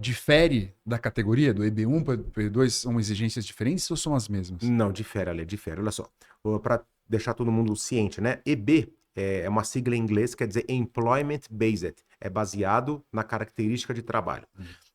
Difere da categoria do EB1 para o EB2? São exigências diferentes ou são as mesmas? Não, difere, Ale, difere. Olha só, para deixar todo mundo ciente, né? EB é uma sigla em inglês, quer dizer Employment Based, é baseado na característica de trabalho.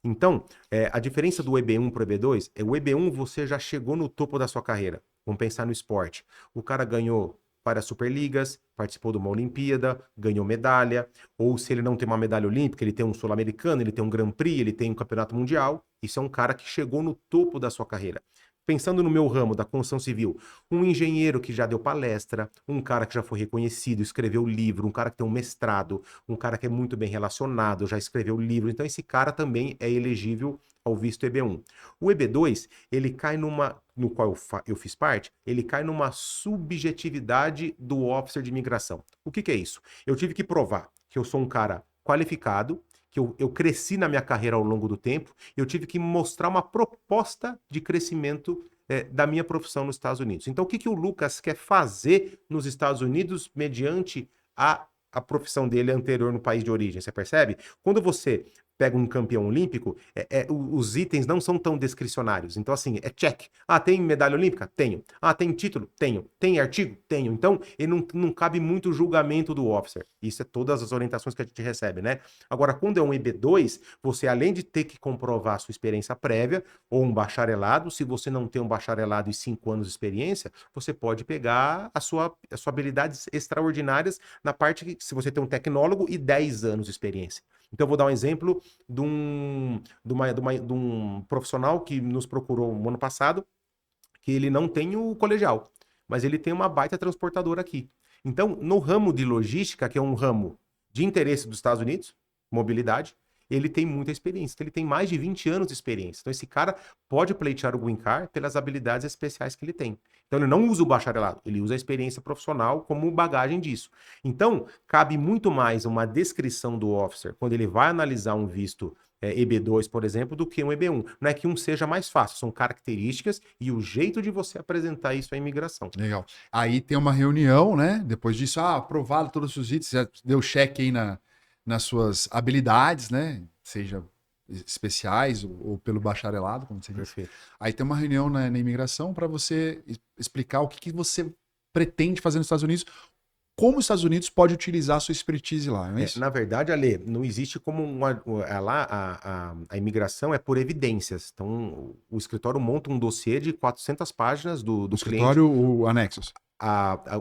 Então, a diferença do EB1 para o EB2 o EB1 você já chegou no topo da sua carreira. Vamos pensar no esporte. O cara ganhou várias Superligas, participou de uma Olimpíada, ganhou medalha, ou se ele não tem uma medalha olímpica, ele tem um Sul-Americano, ele tem um Grand Prix, ele tem um Campeonato Mundial. Isso é um cara que chegou no topo da sua carreira. Pensando no meu ramo da construção civil, um engenheiro que já deu palestra, um cara que já foi reconhecido, escreveu livro, um cara que tem um mestrado, um cara que é muito bem relacionado, já escreveu livro. Então, esse cara também é elegível ao visto EB1. O EB2, ele cai no qual eu fiz parte, ele cai numa subjetividade do officer de imigração. O que é isso? Eu tive que provar que eu sou um cara qualificado, que eu cresci na minha carreira ao longo do tempo, eu tive que mostrar uma proposta de crescimento da minha profissão nos Estados Unidos. Então, o que o Lucas quer fazer nos Estados Unidos mediante a profissão dele anterior no país de origem? Você percebe? Quando você pega um campeão olímpico, os itens não são tão discricionários. Então, assim, é check. Ah, tem medalha olímpica? Tenho. Ah, tem título? Tenho. Tem artigo? Tenho. Então, ele não cabe muito julgamento do officer. Isso é todas as orientações que a gente recebe, né? Agora, quando é um EB2, você, além de ter que comprovar a sua experiência prévia, ou um bacharelado, se você não tem um bacharelado e 5 anos de experiência, você pode pegar as suas habilidades extraordinárias na parte que, se você tem um tecnólogo e 10 anos de experiência. Então, eu vou dar um exemplo de um profissional que nos procurou no ano passado, que ele não tem o colegial, mas ele tem uma baita transportadora aqui. Então, no ramo de logística, que é um ramo de interesse dos Estados Unidos, mobilidade, ele tem muita experiência. Então, ele tem mais de 20 anos de experiência. Então, esse cara pode pleitear o Green Card pelas habilidades especiais que ele tem. Então, ele não usa o bacharelado, ele usa a experiência profissional como bagagem disso. Então, cabe muito mais uma descrição do officer quando ele vai analisar um visto EB2, por exemplo, do que um EB1. Não é que um seja mais fácil, são características e o jeito de você apresentar isso à imigração. Legal. Aí tem uma reunião, né? Depois disso, aprovado todos os itens, já deu check aí nas suas habilidades, né? Seja especiais ou pelo bacharelado, como você disse. Perfeito. Aí tem uma reunião na imigração para você explicar o que você pretende fazer nos Estados Unidos, como os Estados Unidos pode utilizar a sua expertise lá, não é isso? Na verdade, Ale, não existe como a imigração é por evidências. Então, o escritório monta um dossiê de 400 páginas do cliente. Escritório, o Anexos.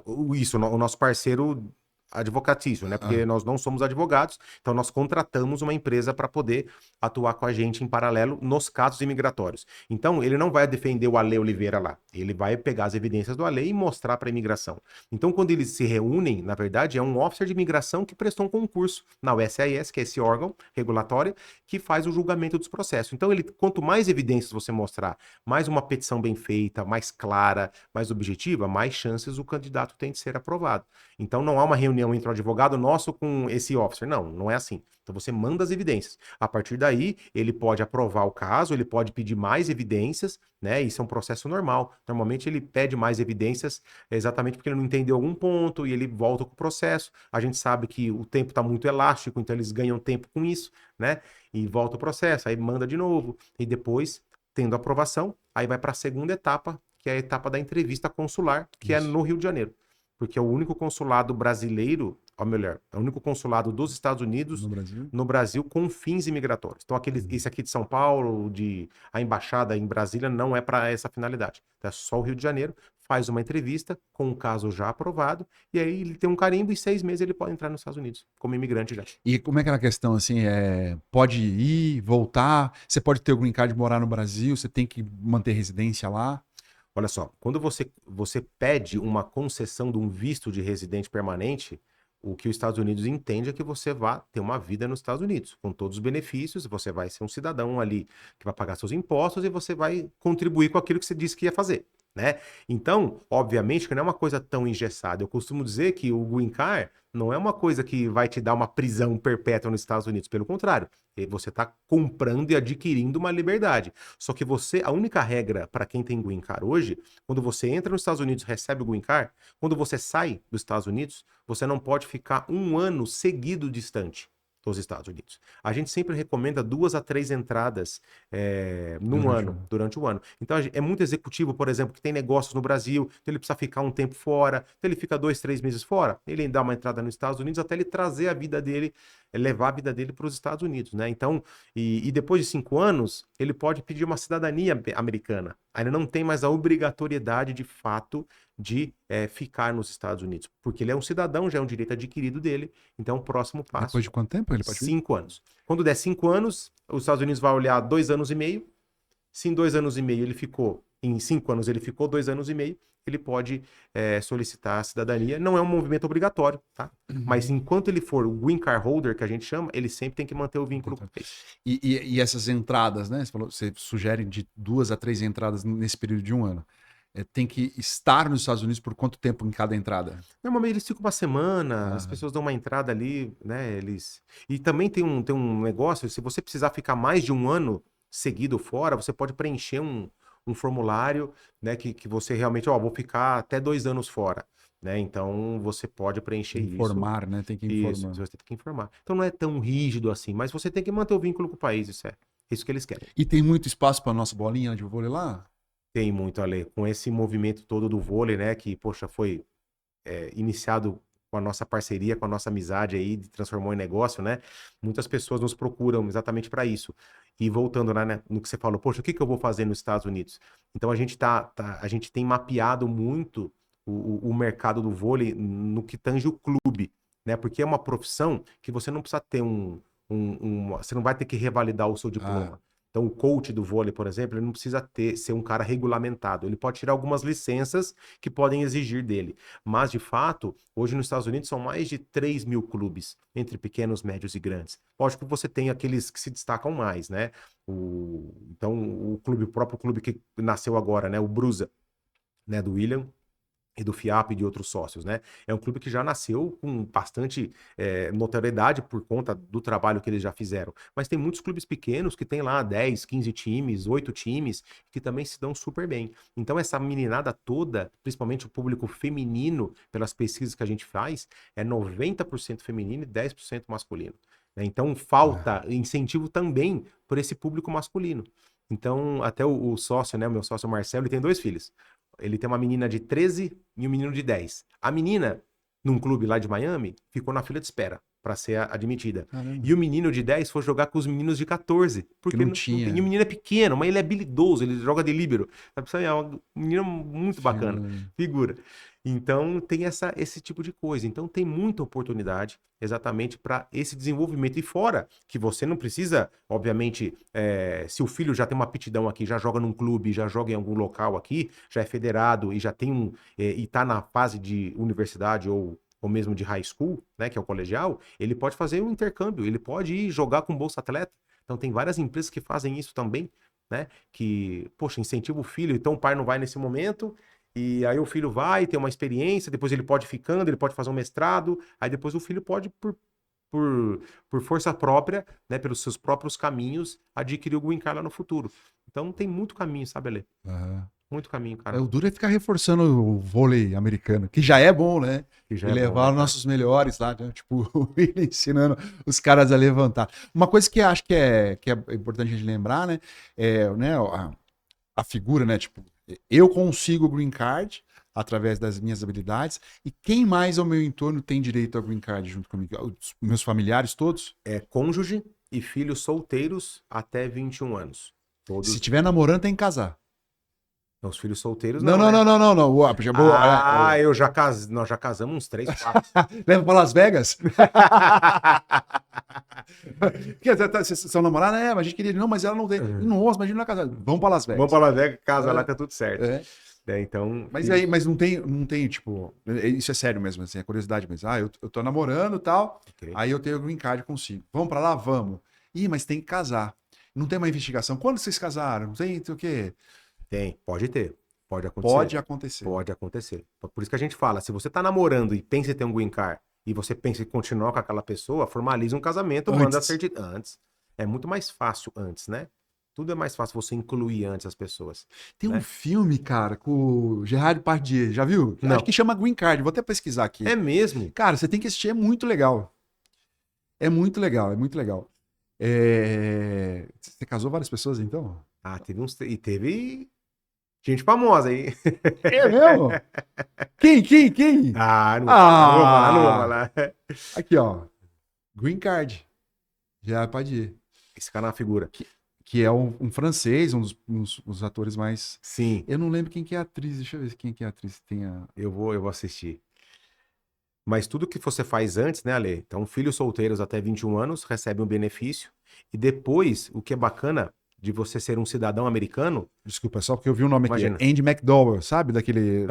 O nosso parceiro advocatício, né? Porque nós não somos advogados, então nós contratamos uma empresa para poder atuar com a gente em paralelo nos casos imigratórios. Então, ele não vai defender o Ale Oliveira lá, ele vai pegar as evidências do Ale e mostrar para a imigração. Então, quando eles se reúnem, na verdade, é um officer de imigração que prestou um concurso na USCIS, que é esse órgão regulatório, que faz o julgamento dos processos. Então, quanto mais evidências você mostrar, mais uma petição bem feita, mais clara, mais objetiva, mais chances o candidato tem de ser aprovado. Então, não há uma reunião entre o advogado nosso com esse officer. Não, não é assim. Então, você manda as evidências. A partir daí, ele pode aprovar o caso, ele pode pedir mais evidências, né? Isso é um processo normal. Normalmente, ele pede mais evidências exatamente porque ele não entendeu algum ponto e ele volta com o processo. A gente sabe que o tempo está muito elástico, então eles ganham tempo com isso, né? E volta o processo, aí manda de novo. E depois, tendo aprovação, aí vai para a segunda etapa, que é a etapa da entrevista consular, que é no Rio de Janeiro. Porque é o único consulado brasileiro, ou melhor, é o único consulado dos Estados Unidos no Brasil com fins imigratórios. Então, esse aqui de São Paulo, a embaixada em Brasília, não é para essa finalidade. Então, é só o Rio de Janeiro, faz uma entrevista com o caso já aprovado, e aí ele tem um carimbo e 6 meses ele pode entrar nos Estados Unidos, como imigrante já. E como é que é a questão, assim, pode ir, voltar, você pode ter o green card de morar no Brasil, você tem que manter residência lá? Olha só, quando você pede uma concessão de um visto de residente permanente, o que os Estados Unidos entende é que você vai ter uma vida nos Estados Unidos, com todos os benefícios, você vai ser um cidadão ali que vai pagar seus impostos e você vai contribuir com aquilo que você disse que ia fazer, né? Então, obviamente que não é uma coisa tão engessada. Eu costumo dizer que o Green Card não é uma coisa que vai te dar uma prisão perpétua nos Estados Unidos, pelo contrário, você está comprando e adquirindo uma liberdade. Só que a única regra para quem tem Green Card hoje, quando você entra nos Estados Unidos, recebe o Green Card, quando você sai dos Estados Unidos, você não pode ficar 1 ano seguido distante dos Estados Unidos. A gente sempre recomenda 2 a 3 entradas durante o ano. Então, é muito executivo, por exemplo, que tem negócios no Brasil, então ele precisa ficar um tempo fora, então ele fica 2, 3 meses fora, ele dá uma entrada nos Estados Unidos até ele trazer a vida dele, levar a vida dele para os Estados Unidos, né? Então, e depois de 5 anos, ele pode pedir uma cidadania americana. Ainda não tem mais a obrigatoriedade, de fato, de ficar nos Estados Unidos, porque ele é um cidadão, já é um direito adquirido dele, então o próximo passo... Depois de quanto tempo ele pode 5 anos. Quando der 5 anos, os Estados Unidos vai olhar 2 anos e meio, se em 2 anos e meio ele ficou, em 5 anos ele ficou 2 anos e meio, ele pode solicitar a cidadania. Não é um movimento obrigatório, tá? Mas enquanto ele for o Green Card Holder, que a gente chama, ele sempre tem que manter o vínculo com o país. E essas entradas, né? Você sugere de 2 a 3 entradas nesse período de 1 ano. Tem que estar nos Estados Unidos por quanto tempo em cada entrada? Normalmente eles ficam uma semana, as pessoas dão uma entrada ali, né? E também tem um negócio, se você precisar ficar mais de 1 ano seguido fora, você pode preencher um formulário, né? Que você realmente, vou ficar até 2 anos fora, né? Então você pode preencher isso. Informar, né? Tem que informar. Isso, você tem que informar. Então não é tão rígido assim, mas você tem que manter o vínculo com o país, isso que eles querem. E tem muito espaço para nossa bolinha de vôlei lá? Tem muito, Ale, com esse movimento todo do vôlei, né, que, poxa, foi iniciado com a nossa parceria, com a nossa amizade aí, transformou em negócio, né, muitas pessoas nos procuram exatamente para isso. E voltando lá, né, no que você falou, poxa, o que eu vou fazer nos Estados Unidos? Então a gente a gente tem mapeado muito o mercado do vôlei no que tange o clube, né, porque é uma profissão que você não precisa ter você não vai ter que revalidar o seu diploma. Então, o coach do vôlei, por exemplo, ele não precisa ser um cara regulamentado. Ele pode tirar algumas licenças que podem exigir dele. Mas, de fato, hoje nos Estados Unidos são mais de 3 mil clubes, entre pequenos, médios e grandes. Lógico que você tem aqueles que se destacam mais, né? Então, o próprio clube que nasceu agora, né? O Brusa, né? Do William e do FIAP e de outros sócios, né? É um clube que já nasceu com bastante notoriedade por conta do trabalho que eles já fizeram. Mas tem muitos clubes pequenos que tem lá 10, 15 times, 8 times, que também se dão super bem. Então essa meninada toda, principalmente o público feminino, pelas pesquisas que a gente faz, é 90% feminino e 10% masculino. Né? Então falta incentivo também por esse público masculino. Então até o sócio, né, o meu sócio Marcelo, ele tem 2 filhos. Ele tem uma menina de 13 e um menino de 10. A menina, num clube lá de Miami, ficou na fila de espera para ser admitida. Caramba. E o menino de 10 foi jogar com os meninos de 14. Porque não tinha. E o menino é pequeno, mas ele é habilidoso, ele joga de líbero. É um menino muito bacana, figura. Então tem esse tipo de coisa. Então tem muita oportunidade exatamente para esse desenvolvimento. E fora que você não precisa, obviamente, se o filho já tem uma aptidão aqui, já joga num clube, já joga em algum local aqui, já é federado e já tem e está na fase de universidade ou mesmo de high school, né, que é o colegial, ele pode fazer um intercâmbio, ele pode ir jogar com Bolsa Atleta. Então tem várias empresas que fazem isso também, né? Que, poxa, incentiva o filho, então o pai não vai nesse momento, e aí o filho vai, tem uma experiência, depois ele pode ir ficando, ele pode fazer um mestrado, aí depois o filho pode, por força própria, né, pelos seus próprios caminhos, adquirir o green card lá no futuro. Então tem muito caminho, sabe, Ale? Muito caminho, cara. O duro é ficar reforçando o vôlei americano, que já é bom, né? Que já e é levar bom, os nossos melhores lá, né? Tipo, ele ensinando os caras a levantar. Uma coisa que acho que é importante a gente lembrar, né? A figura, né? Tipo, eu consigo o green card através das minhas habilidades, e quem mais ao meu entorno tem direito ao green card junto comigo? Os meus familiares todos? É cônjuge e filhos solteiros até 21 anos. Todos. Se tiver namorando, tem que casar. Os filhos solteiros não. né? Não. Nós já casamos uns 3, 4. Leva pra Las Vegas? Vocês são namorados? Mas a gente queria. Não, mas ela não tem. Nossa, imagina ela casada. Vamos pra Las Vegas. Vamos pra Las Vegas, casa lá, tá tudo certo. Então, mas não tem, tipo. Isso é sério mesmo, assim, é curiosidade mesmo. Eu tô namorando e tal. Okay. Aí eu tenho o green card consigo. Vamos pra lá? Vamos. Mas tem que casar. Não tem uma investigação. Quando vocês casaram? Não tem o quê? Tem, pode ter. Pode acontecer. Pode acontecer. Por isso que a gente fala, se você tá namorando e pensa em ter um green card e você pensa em continuar com aquela pessoa, formaliza um casamento, manda a certidão antes. É muito mais fácil antes, né? Tudo é mais fácil você incluir antes as pessoas. Tem um filme, cara, com o Gerard Depardieu, já viu? Não. Acho que chama Green Card, vou até pesquisar aqui. É mesmo? Cara, você tem que assistir, é muito legal. É muito legal. Você casou várias pessoas, então? Teve uns... E teve gente famosa aí. É mesmo? Quem? Não vou falar. Aqui, ó. Green Card. Gerard Depardieu. Esse cara é uma figura. Que é um francês, um dos atores mais... Sim. Eu não lembro quem que é a atriz. Deixa eu ver quem que é a atriz. Eu vou assistir. Mas tudo que você faz antes, né, Ale? Então, filhos solteiros até 21 anos recebem um benefício. E depois, o que é bacana de você ser um cidadão americano... Desculpa, só porque eu vi o nome Imagina. aqui. Andy McDowell, sabe? Daquele...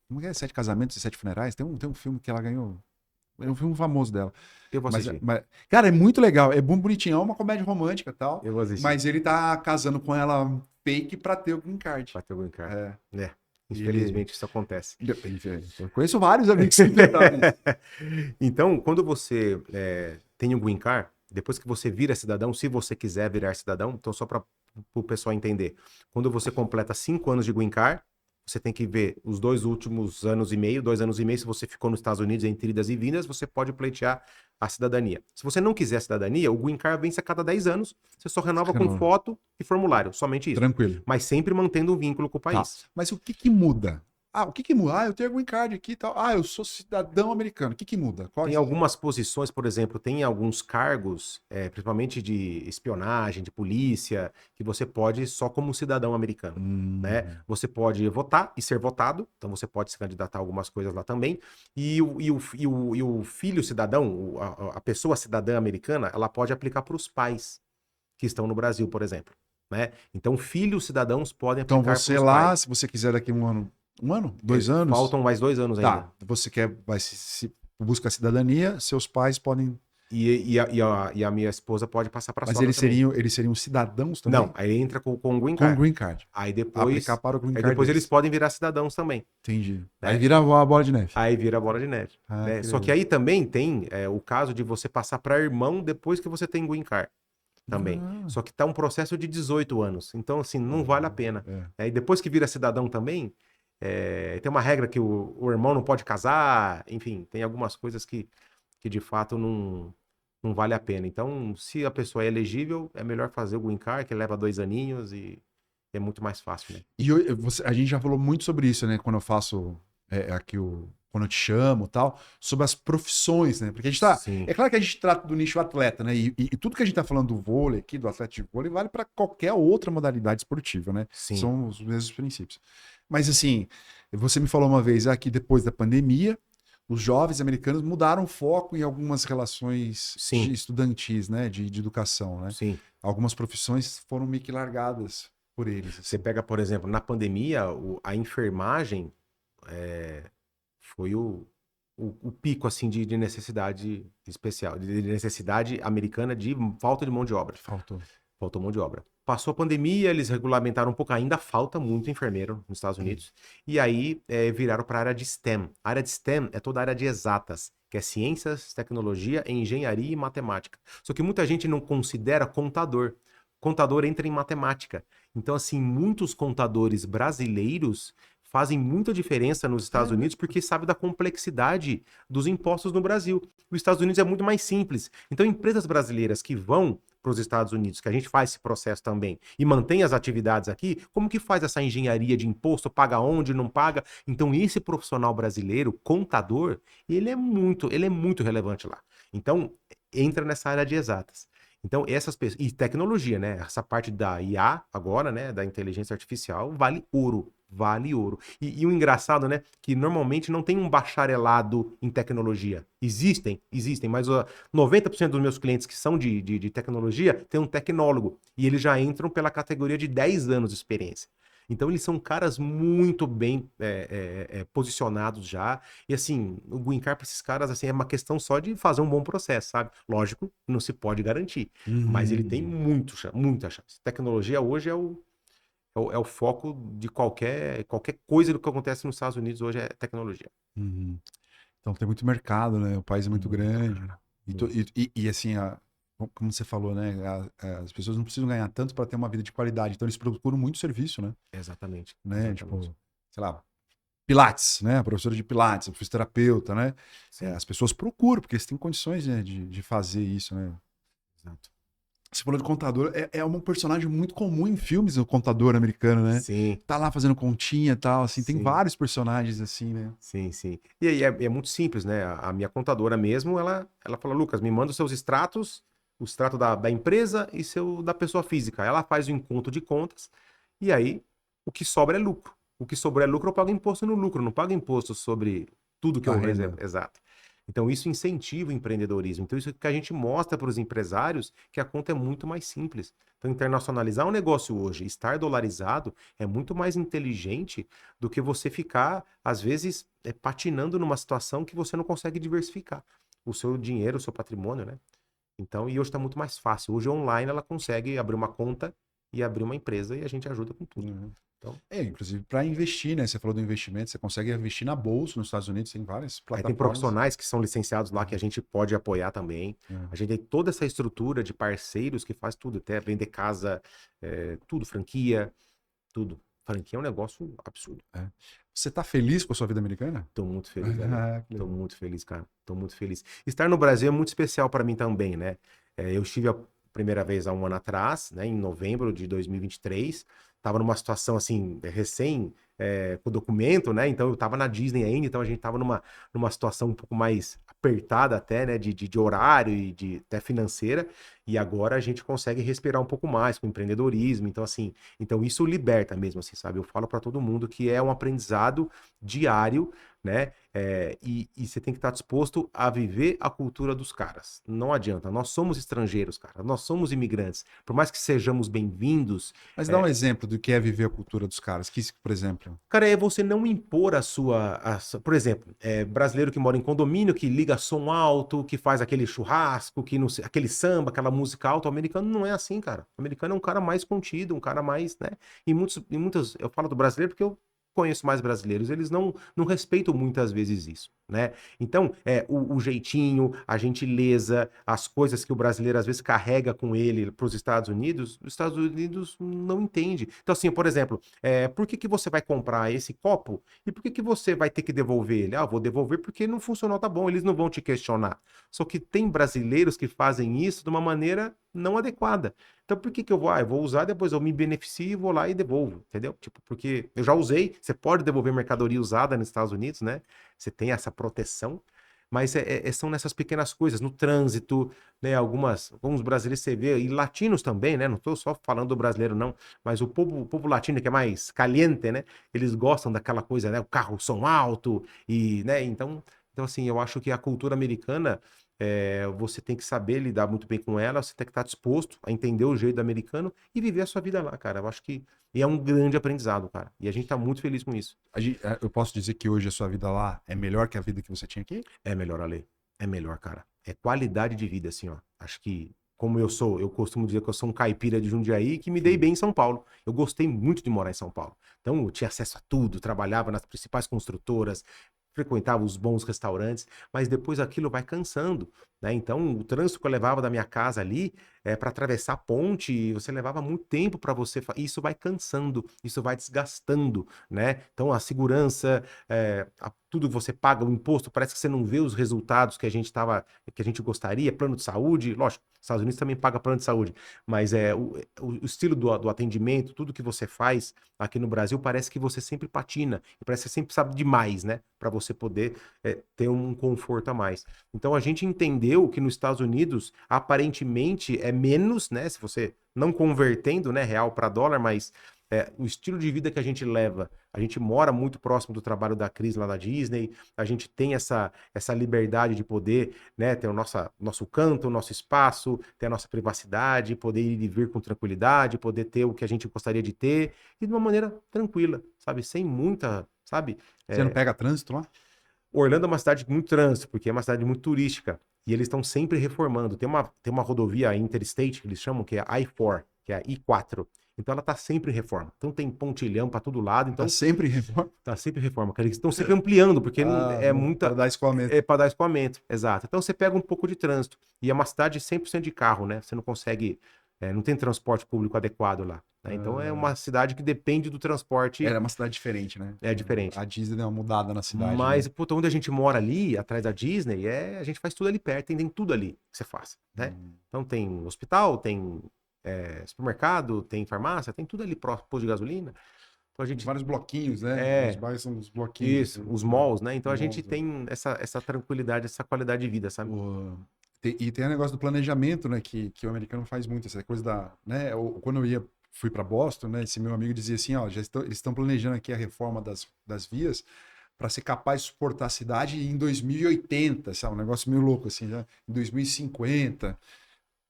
Como é? 7 Casamentos e 7 Funerais? Tem um filme que ela ganhou... É um filme famoso dela. Eu vou assistir. Cara, é muito legal. É bom, bonitinho. É uma comédia romântica e tal. Eu vou assistir. Mas ele tá casando com ela fake pra ter o green card. Pra ter o green card. Infelizmente isso acontece. Eu conheço vários amigos que tentaram isso. Então, quando você tem o green card, depois que você vira cidadão, se você quiser virar cidadão, então só para o pessoal entender, quando você completa 5 anos de green card, você tem que ver os 2 últimos 2 anos e meio, se você ficou nos Estados Unidos entre idas e vindas, você pode pleitear a cidadania. Se você não quiser a cidadania, o green card vence a cada 10 anos, você só renova com foto e formulário, somente isso. Tranquilo. Mas sempre mantendo um vínculo com o país. Mas o que muda? O que muda? Eu tenho green card aqui e tal. Eu sou cidadão americano. O que muda? Tem algumas posições, por exemplo, tem alguns cargos, principalmente de espionagem, de polícia, que você pode só como cidadão americano, né? Você pode votar e ser votado, então você pode se candidatar a algumas coisas lá também. E o filho cidadão, a pessoa cidadã americana, ela pode aplicar para os pais que estão no Brasil, por exemplo, né? Então, filhos cidadãos podem aplicar para os pais. Então, você lá, se você quiser daqui um ano... 1 ano? 2 anos? Faltam mais 2 anos ainda. Você busca a cidadania, seus pais podem... E a minha esposa pode passar para a sogra. Mas eles seriam cidadãos também? Não, aí entra com o green card. Com o green card. Aí depois... Aplicar para o green card. Aí depois eles podem virar cidadãos também. Entendi. Aí vira a bola de neve. Aí vira a bola de neve. Né? Só que aí também tem o caso de você passar para irmão depois que você tem green card. Também. Só que tá um processo de 18 anos. Então, assim, não vale a pena. E depois que vira cidadão também... tem uma regra que o irmão não pode casar, enfim, tem algumas coisas que de fato não vale a pena. Então, se a pessoa é elegível, é melhor fazer o green card, que leva 2 aninhos e é muito mais fácil, né? E a gente já falou muito sobre isso, né? Quando eu faço aqui quando eu te chamo e tal, sobre as profissões, né? Porque a gente tá. Sim, É claro que a gente trata do nicho atleta, né? E tudo que a gente tá falando do vôlei aqui, do atleta de vôlei, vale para qualquer outra modalidade esportiva, né? sim, São os mesmos princípios. Mas assim, você me falou uma vez que depois da pandemia, os jovens americanos mudaram o foco em algumas relações sim, estudantis, né? De educação, né? sim. Algumas profissões foram meio que largadas por eles, Você assim. pega, por exemplo, na pandemia, a enfermagem foi o pico, assim, de necessidade especial, de necessidade americana de falta de mão de obra. Faltou. Faltou mão de obra. Passou a pandemia, eles regulamentaram um pouco, ainda falta muito enfermeiro nos Estados Unidos, e aí viraram para a área de STEM. A área de STEM é toda a área de exatas, que é ciências, tecnologia, engenharia e matemática. Só que muita gente não considera contador. Contador entra em matemática. Então, assim, muitos contadores brasileiros fazem muita diferença nos Estados Unidos porque sabe da complexidade dos impostos no Brasil. Os Estados Unidos é muito mais simples. Então, empresas brasileiras que vão para os Estados Unidos, que a gente faz esse processo também, e mantém as atividades aqui, como que faz essa engenharia de imposto, paga onde, não paga? Então, esse profissional brasileiro, contador, ele é muito relevante lá. Então, entra nessa área de exatas. Então, essas pessoas. E tecnologia, né? Essa parte da IA agora, né? Da inteligência artificial, vale ouro. Vale ouro. E o engraçado, né? Que normalmente não tem um bacharelado em tecnologia. Existem, mas 90% dos meus clientes que são de tecnologia tem um tecnólogo. E eles já entram pela categoria de 10 anos de experiência. Então, eles são caras muito bem posicionados já. E assim, o green card para esses caras assim, é uma questão só de fazer um bom processo, sabe? Lógico, não se pode garantir. Mas ele tem Uhum. muita chance. Tecnologia hoje é o foco de qualquer coisa do que acontece nos Estados Unidos hoje é tecnologia. Uhum. Então tem muito mercado, né? O país é muito Muito, grande. cara. E, Muito. assim, como você falou, né? As pessoas não precisam ganhar tanto para ter uma vida de qualidade. Então eles procuram muito serviço, né? Exatamente, exatamente. Tipo, sei lá, Pilates, né? Professora de Pilates, fisioterapeuta, né? Sim, As pessoas procuram, porque eles têm condições, né, de fazer isso, né? exato. Você falou de contador, é um personagem muito comum em filmes, o contador americano, né? Sim, Tá lá fazendo continha e tal, assim, tem sim. vários personagens assim, né? Sim, sim. E aí é muito simples, né? A minha contadora mesmo, ela fala, Lucas, me manda os seus extratos, o extrato da empresa e seu da pessoa física. Ela faz o encontro de contas e aí o que sobra é lucro. O que sobrar é lucro, eu pago imposto no lucro, não pago imposto sobre tudo que A eu renda. recebo. Exato. Então isso incentiva o empreendedorismo. Então isso que a gente mostra para os empresários que a conta é muito mais simples. Então internacionalizar um negócio hoje, estar dolarizado, é muito mais inteligente do que você ficar, às vezes, patinando numa situação que você não consegue diversificar o seu dinheiro, o seu patrimônio, né? Então, e hoje está muito mais fácil. Hoje, online, ela consegue abrir uma conta e abrir uma empresa e a gente ajuda com tudo. Uhum. Então, Inclusive para investir, né? Você falou do investimento, você consegue investir na bolsa nos Estados Unidos, tem várias aí tem plataformas. profissionais que são licenciados lá que a gente pode apoiar também. A É. gente tem toda essa estrutura de parceiros que faz tudo, até vender casa, tudo, franquia, tudo. Franquia é um negócio absurdo. É. Você tá feliz com a sua vida americana? Tô muito feliz, velho. Que Tô legal. muito feliz, cara. Tô muito feliz. Estar no Brasil é muito especial para mim também, né? Eu estive a primeira vez há um ano atrás, né? Em novembro de 2023. Tava numa situação assim, recém, com documento, né? Então eu tava na Disney ainda, então a gente tava numa situação um pouco mais apertada até, né? De horário e até financeira. E agora a gente consegue respirar um pouco mais com empreendedorismo. Então, assim, então isso liberta mesmo, assim, sabe? Eu falo para todo mundo que é um aprendizado diário, né? E você tem que estar disposto a viver a cultura dos caras. Não adianta. Nós somos estrangeiros, cara. Nós somos imigrantes. Por mais que sejamos bem-vindos, Mas dá um exemplo do que é viver a cultura dos caras. Por exemplo. cara, é você não impor por exemplo, brasileiro que mora em condomínio, que liga som alto, que faz aquele churrasco, que não sei, aquele samba, aquela música alta. O americano não é assim, cara. O americano é um cara mais contido, um cara mais, né? Eu falo do brasileiro porque eu conheço mais brasileiros, eles não respeitam muitas vezes isso. né? Então, o jeitinho, a gentileza, as coisas que o brasileiro às vezes carrega com ele para os Estados Unidos não entende. Então, assim, por exemplo, por que que você vai comprar esse copo e por que que você vai ter que devolver ele? Ah, eu vou devolver porque não funcionou, tá bom, eles não vão te questionar. Só que tem brasileiros que fazem isso de uma maneira não adequada. Então, por que que eu vou? Ah, eu vou usar, depois eu me beneficio, vou lá e devolvo, entendeu? Tipo, porque eu já usei, você pode devolver mercadoria usada nos Estados Unidos, né? Você tem essa proteção, mas são nessas pequenas coisas, no trânsito, né? Alguns brasileiros você vê, e latinos também, né? Não estou só falando do brasileiro, não, mas o povo latino que é mais caliente, né? Eles gostam daquela coisa, né? O carro som alto, e, né? Então, assim, eu acho que a cultura americana. Você tem que saber lidar muito bem com ela, você tem que estar disposto a entender o jeito do americano e viver a sua vida lá, cara. Eu acho que é um grande aprendizado, cara. E a gente tá muito feliz com isso. Eu posso dizer que hoje a sua vida lá é melhor que a vida que você tinha aqui? É melhor, Ale. É melhor, cara. É qualidade de vida, assim, ó. Acho que, como eu costumo dizer que eu sou um caipira de Jundiaí que me dei bem em São Paulo. Eu gostei muito de morar em São Paulo. Então, eu tinha acesso a tudo, trabalhava nas principais construtoras, frequentava os bons restaurantes, mas depois aquilo vai cansando, né? Então, o trânsito que eu levava da minha casa ali para atravessar a ponte, você levava muito tempo para você. Isso vai cansando, isso vai desgastando, né? Então, a segurança, tudo que você paga, o imposto, parece que você não vê os resultados que a gente gostaria, plano de saúde, lógico, os Estados Unidos também paga plano de saúde, mas o estilo do atendimento, tudo que você faz aqui no Brasil, parece que você sempre patina, parece que você sempre sabe demais, né? Para você poder ter um conforto a mais. Então a gente entendeu que nos Estados Unidos, aparentemente, é menos, né? Se você não convertendo, né, real para dólar, mas o estilo de vida que a gente leva. A gente mora muito próximo do trabalho da Cris lá na Disney, a gente tem essa liberdade de poder, né, ter o nosso canto, o nosso espaço, ter a nossa privacidade, poder ir e vir com tranquilidade, poder ter o que a gente gostaria de ter, e de uma maneira tranquila, sabe? Sem muita, sabe? Você não pega trânsito lá? Orlando é uma cidade com muito trânsito, porque é uma cidade muito turística. E eles estão sempre reformando. Tem uma rodovia interstate, que eles chamam, que é a I-4, que é a I4. Então ela está sempre em reforma. Então tem pontilhão para todo lado. Tá Então sempre em reforma? tá sempre em reforma, cara. Eles estão sempre ampliando, porque é muita. Para dar escoamento. É para dar escoamento, exato. Então você pega um pouco de trânsito. E é uma cidade 100% de carro, né? Você não consegue. Não tem transporte público adequado lá, né? Então é uma cidade que depende do transporte. Era uma cidade diferente, né? É diferente. A Disney deu uma mudada na cidade. Mas, né? puta, onde a gente mora ali, atrás da Disney, a gente faz tudo ali perto, tem tudo ali que você faz, né? Então tem hospital, tem supermercado, tem farmácia, tem tudo ali próximo, posto de gasolina. Então a gente... Vários bloquinhos, né? Os bairros são os bloquinhos. Isso, os malls, né? Então a malls, gente tem essa tranquilidade, essa qualidade de vida, sabe? E tem o negócio do planejamento, né? Que o americano faz muito, essa coisa da... né? Quando fui para Boston, né? Esse meu amigo dizia assim, ó, eles estão planejando aqui a reforma das vias para ser capaz de suportar a cidade em 2080, sabe? Um negócio meio louco, assim, já em 2050.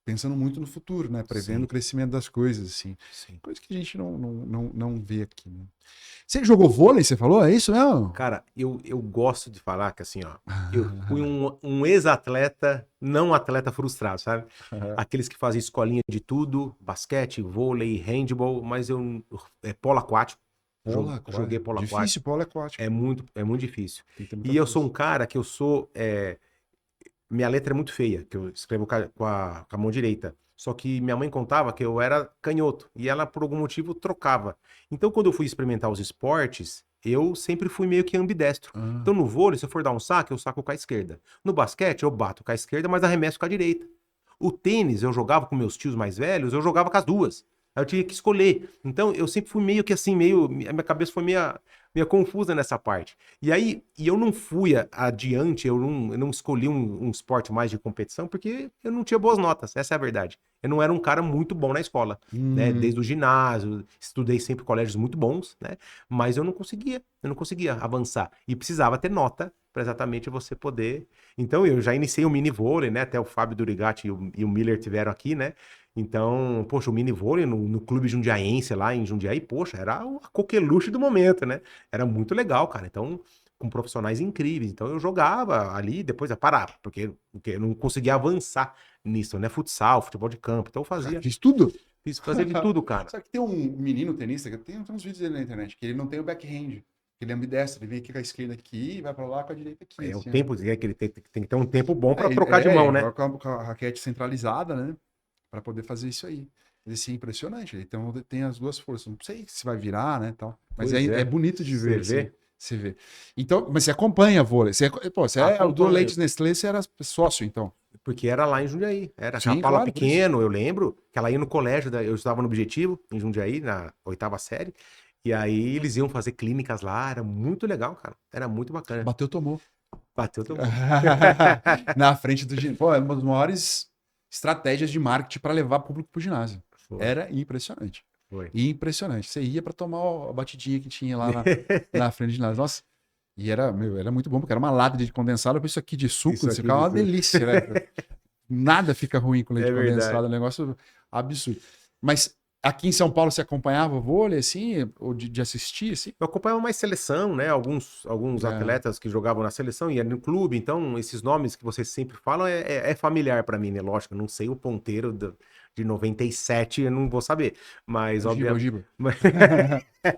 Pensando muito no futuro, né? Prevendo o crescimento das coisas, assim. Sim. Coisa que a gente não vê aqui, né? Você jogou vôlei, você falou? É isso mesmo? Cara, eu gosto de falar que assim, ó, eu fui um ex-atleta, não atleta frustrado, sabe? Aqueles que fazem escolinha de tudo, basquete, vôlei, handball, mas polo aquático. Joguei polo aquático. Difícil polo aquático. É muito difícil. E eu sou um cara que minha letra é muito feia, que eu escrevo com a mão direita. Só que minha mãe contava que eu era canhoto e ela, por algum motivo, trocava. Então, quando eu fui experimentar os esportes, eu sempre fui meio que ambidestro. Então, no vôlei, se eu for dar um saque, eu saco com a esquerda. No basquete, eu bato com a esquerda, mas arremesso com a direita. O tênis, eu jogava com meus tios mais velhos, eu jogava com as duas. Aí eu tinha que escolher. Então, eu sempre fui meio que assim, a minha cabeça foi meio confusa nessa parte. E eu não fui adiante, eu não escolhi um esporte mais de competição, porque eu não tinha boas notas, essa é a verdade. Eu não era um cara muito bom na escola, né? Desde o ginásio, estudei sempre em colégios muito bons, né? Mas eu não conseguia avançar. E precisava ter nota para exatamente você poder... Então, eu já iniciei o mini vôlei, né? Até o Fábio Durigatti e o Miller tiveram aqui, né? Então, poxa, o mini vôlei no clube jundiaense lá em Jundiaí, poxa, era a coqueluche do momento, né? Era muito legal, cara. Então, com profissionais incríveis. Então, eu jogava ali, depois ia parar, porque eu não conseguia avançar nisso, né? Futsal, futebol de campo. Então, eu fazia... Fiz tudo? Fazia de tudo, cara. Só que tem um menino tenista, que tem uns vídeos dele na internet, que ele não tem o backhand. Ele é ambidestro, ele vem aqui com a esquerda aqui e vai pra lá com a direita aqui. É o assim, tempo, é que ele tem que ter um tempo bom pra Ele- trocar de mão, né? joga com a raquete centralizada, né? Pra poder fazer isso aí. Mas assim, é impressionante. Então tem as duas forças. Não sei se vai virar, né, tal. Mas Pois é é. bonito de ver, Você vê? assim. Você vê. Então, mas você acompanha vôlei. Você é o do Acompanho. Leites Nestlé, você era sócio, então. Porque era lá em Jundiaí. Era Sim, a Paula claro, por isso. Pequeno, eu lembro, que ela ia no colégio, eu estava no Objetivo, em Jundiaí, na 8ª série. E aí eles iam fazer clínicas lá, era muito legal, cara. Era muito bacana. Bateu, tomou. Bateu, tomou. Na frente do ginásio. Pô, é uma das maiores estratégias de marketing para levar público pro ginásio. Foi, Era impressionante. foi. Impressionante. Você ia para tomar a batidinha que tinha lá na frente do ginásio. Nossa. E era, meu, era muito bom, porque era uma lata de condensado, por isso aqui de suco, Isso isso aqui fica de uma suco. delícia, né? Nada fica ruim com leite É condensado, verdade. é um negócio absurdo. Mas aqui em São Paulo você acompanhava o vôlei, assim, ou de assistir, assim? Eu acompanhava mais seleção, né? Alguns É, atletas que jogavam na seleção e no clube, então esses nomes que vocês sempre falam é familiar pra mim, né? Lógico, eu não sei o ponteiro de 97, eu não vou saber, mas é o obviamente. Giba.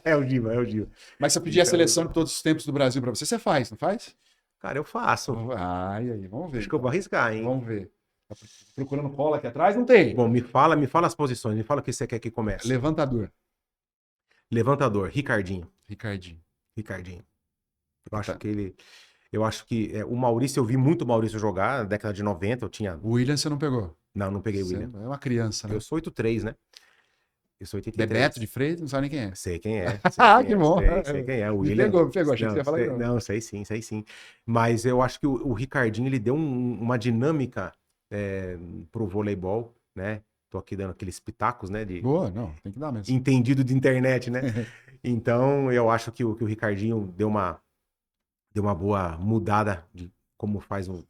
É o Giba, é o Giba. Mas se eu pedir a Então, seleção de todos os tempos do Brasil para você, você faz, não faz? cara, eu faço. Ai, aí, vamos ver. Acho que eu Então. vou arriscar, hein? Vamos ver. Tá procurando cola aqui atrás? Não tem. Bom, me fala as posições, me fala o que você quer que comece. Levantador. Levantador, Ricardinho. Ricardinho. Ricardinho. Eu acho Tá. que ele. Eu acho que o Maurício, eu vi muito o Maurício jogar na década de 90, eu tinha. O William você não pegou? Não, não peguei o Você William. é uma criança, né? Eu sou 83, né? Eu sou 83. Bebeto de Freitas, não sabe nem quem é. Sei quem é, sei Ah, quem que é, bom. sei quem é. O Me William. pegou, me pegou. Achei que você Não, ia falar que não. não, sei sim, sei sim. Mas eu acho que o Ricardinho, ele deu uma dinâmica pro voleibol, né? Tô aqui dando aqueles pitacos, né? De Boa, não, tem que dar mesmo. entendido de internet, né? Então, eu acho que o Ricardinho deu uma boa mudada de como faz um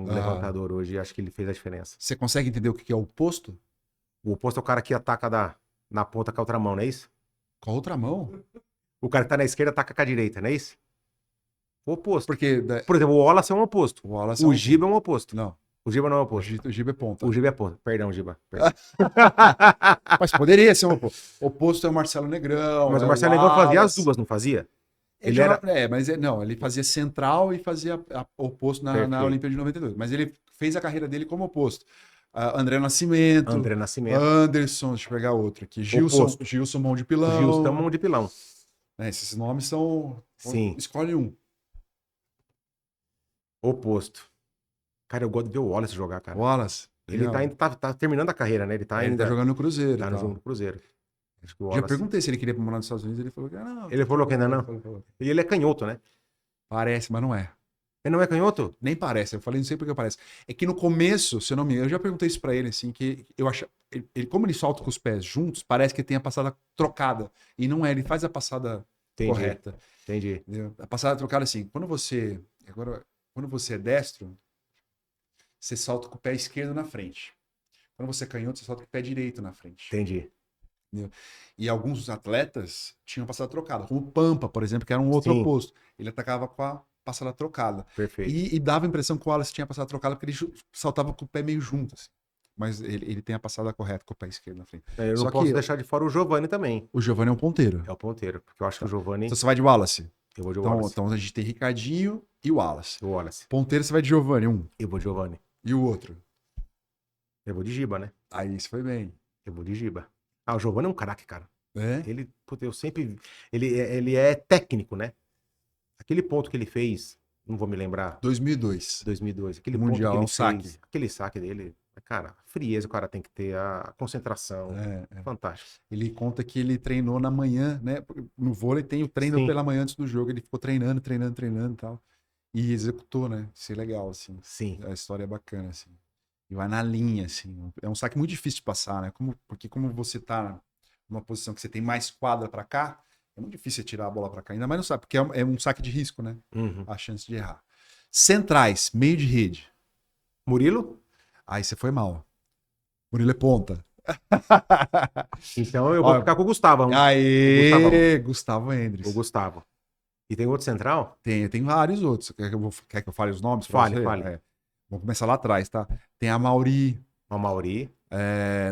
Ah. levantador hoje. Acho que ele fez a diferença. Você consegue entender o que é o oposto? O oposto é o cara que ataca na ponta com a outra mão, não é isso? Com a outra mão? O cara que tá na esquerda ataca com a direita, não é isso? O oposto. Porque Por exemplo, o Wallace é um oposto. o Wallace O Giba é um oposto. Não, O Giba não é um o oposto. Giba é ponta. O Giba é ponta. Perdão, Giba. Perdão. Mas poderia ser um oposto. Oposto é o Marcelo Negrão. Mas é o Marcelo Negão fazia as Wallace. duas, não fazia? Ele Ele jogava- era. mas não, ele fazia central e fazia oposto na Perfeito. Olimpíada de 92. Mas ele fez a carreira dele como oposto. André Nascimento, André Nascimento. Anderson, deixa eu pegar outro aqui. Gilson, Oposto. Gilson Mão de O Pilão. Gilson é mão de pilão. Né, esses nomes são. Sim. Escolhe um. Oposto. Cara, eu gosto de ver o Wallace jogar, cara. Wallace. Ele legal. tá terminando a carreira, né? Ele tá Ele ainda. tá jogando no Cruzeiro. Tá e no tal. jogo do Cruzeiro. Acho que o Já Wallace. perguntei se ele queria morar nos Estados Unidos, ele falou que não. Ele falou que ainda não? Falou. E ele é canhoto, né? Parece, mas não é. Ele não é canhoto? Nem parece. Eu falei, não sei porque parece. É que no começo, se eu não me engano, eu já perguntei isso pra ele, assim, que eu acho. Como ele solta com os pés juntos, parece que tem a passada trocada. E não é, ele faz a passada Entendi. correta. Entendi. Entendeu? A passada trocada, assim, quando você é destro, você salta com o pé esquerdo na frente. Quando você é canhoto, você salta com o pé direito na frente. Entendi. E alguns atletas tinham passada trocada, como o Pampa, por exemplo, que era um outro Sim. oposto. Ele atacava com a passada trocada. Perfeito. E dava a impressão que o Wallace tinha passada trocada porque ele saltava com o pé meio junto. Assim. Mas ele tem a passada correta com o pé esquerdo na frente. Eu Só não posso que deixar de fora o Giovani também. o Giovanni é um ponteiro. É o ponteiro. Porque eu acho que o Giovani. Então você vai de Wallace. Eu vou de Então, Wallace. então a gente tem Ricardinho e o Wallace. O Wallace. Ponteiro você vai de Giovanni, um. Eu vou de Giovani. E o outro. Eu vou de Giba, né? Aí isso foi bem. Eu vou de Giba. Ah, o Giovani é um craque, cara. É? Ele, puta, eu sempre. Ele é técnico, né? Aquele ponto que ele fez, não vou me lembrar, 2002. 2002. Aquele Mundial, ponto um que ele fez, saque. aquele saque dele, cara, a frieza o cara tem que ter, a concentração. É. Fantástico. Ele conta que ele treinou na manhã, né? No vôlei tem o treino Sim. pela manhã antes do jogo. Ele ficou treinando e tal. E executou, né? Isso é legal, assim. Sim. A história é bacana, assim. E vai na linha, assim. É um saque muito difícil de passar, né? Porque como você tá numa posição que você tem mais quadra pra cá, é muito difícil você tirar a bola pra cá. Ainda mais no saque, porque é um saque de risco, né? Uhum. A chance de errar. Centrais, meio de rede. Murilo? Aí você foi mal. Murilo é ponta. Então eu vou Ó, ficar com o Gustavo. Aê, Gustavo O Endres. Gustavo. E tem outro central? Tem vários outros. Quer que eu fale os nomes? pra Fale, você? fale. Vamos começar lá atrás, tá? Tem a Mauri, O Mauri.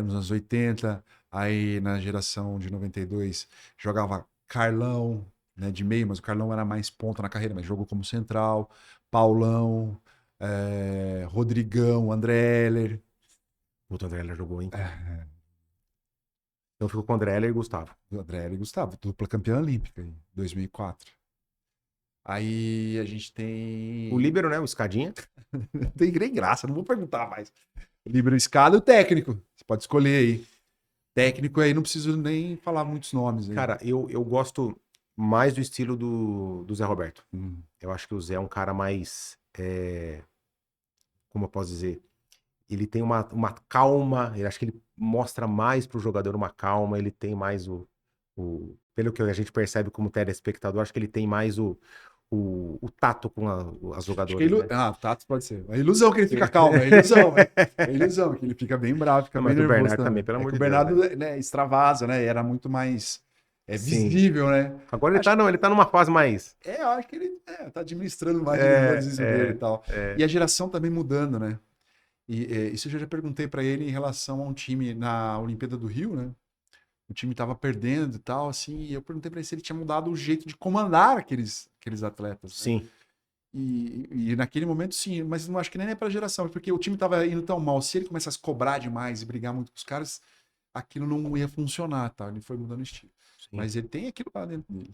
nos anos 80. Aí na geração de 92 jogava Carlão. né, de meio, mas o Carlão era mais ponta na carreira, mas jogou como central. Paulão, Rodrigão, André Heller. O André Heller jogou, hein? É, Então ficou com o André Heller e Gustavo. André Heller e Gustavo, dupla campeã olímpica em 2004. Aí a gente O tem. líbero, né? O Escadinha. Tem nem graça, não vou perguntar mais. O líbero escada e o técnico. Você pode escolher aí. Técnico aí, não preciso nem falar muitos nomes aí. Cara, eu gosto mais do estilo do Zé Roberto. Hum. Eu acho que o Zé é um cara mais. Como eu posso dizer? Ele tem uma calma, eu acho que ele mostra mais pro jogador uma calma, ele tem mais pelo que a gente percebe como telespectador, acho que ele tem mais o tato com as Acho que jogadoras, né? o Tato pode ser. A ilusão que ele fica calmo, é ilusão. É ilusão, que ele fica bem bravo, fica Não, bem mas o nervoso Bernardo também, pelo É amor que o de Deus, Bernardo, né, extravasa, né? Era muito mais Sim. visível, né? Agora ele Acho tá, não, ele tá numa fase mais. Eu acho que ele tá administrando mais o nervosismo dele e tal. É. E a geração também mudando, né? E isso eu já perguntei pra ele em relação a um time na Olimpíada do Rio, né? O time tava perdendo e tal, assim, e eu perguntei pra ele se ele tinha mudado o jeito de comandar aqueles atletas, né? Sim. E naquele momento, sim, mas não acho que nem é pra geração, porque o time tava indo tão mal. Se ele começasse a cobrar demais e brigar muito com os caras, aquilo não ia funcionar, tá? Ele foi mudando o estilo. Sim. Mas ele tem aquilo lá dentro dele.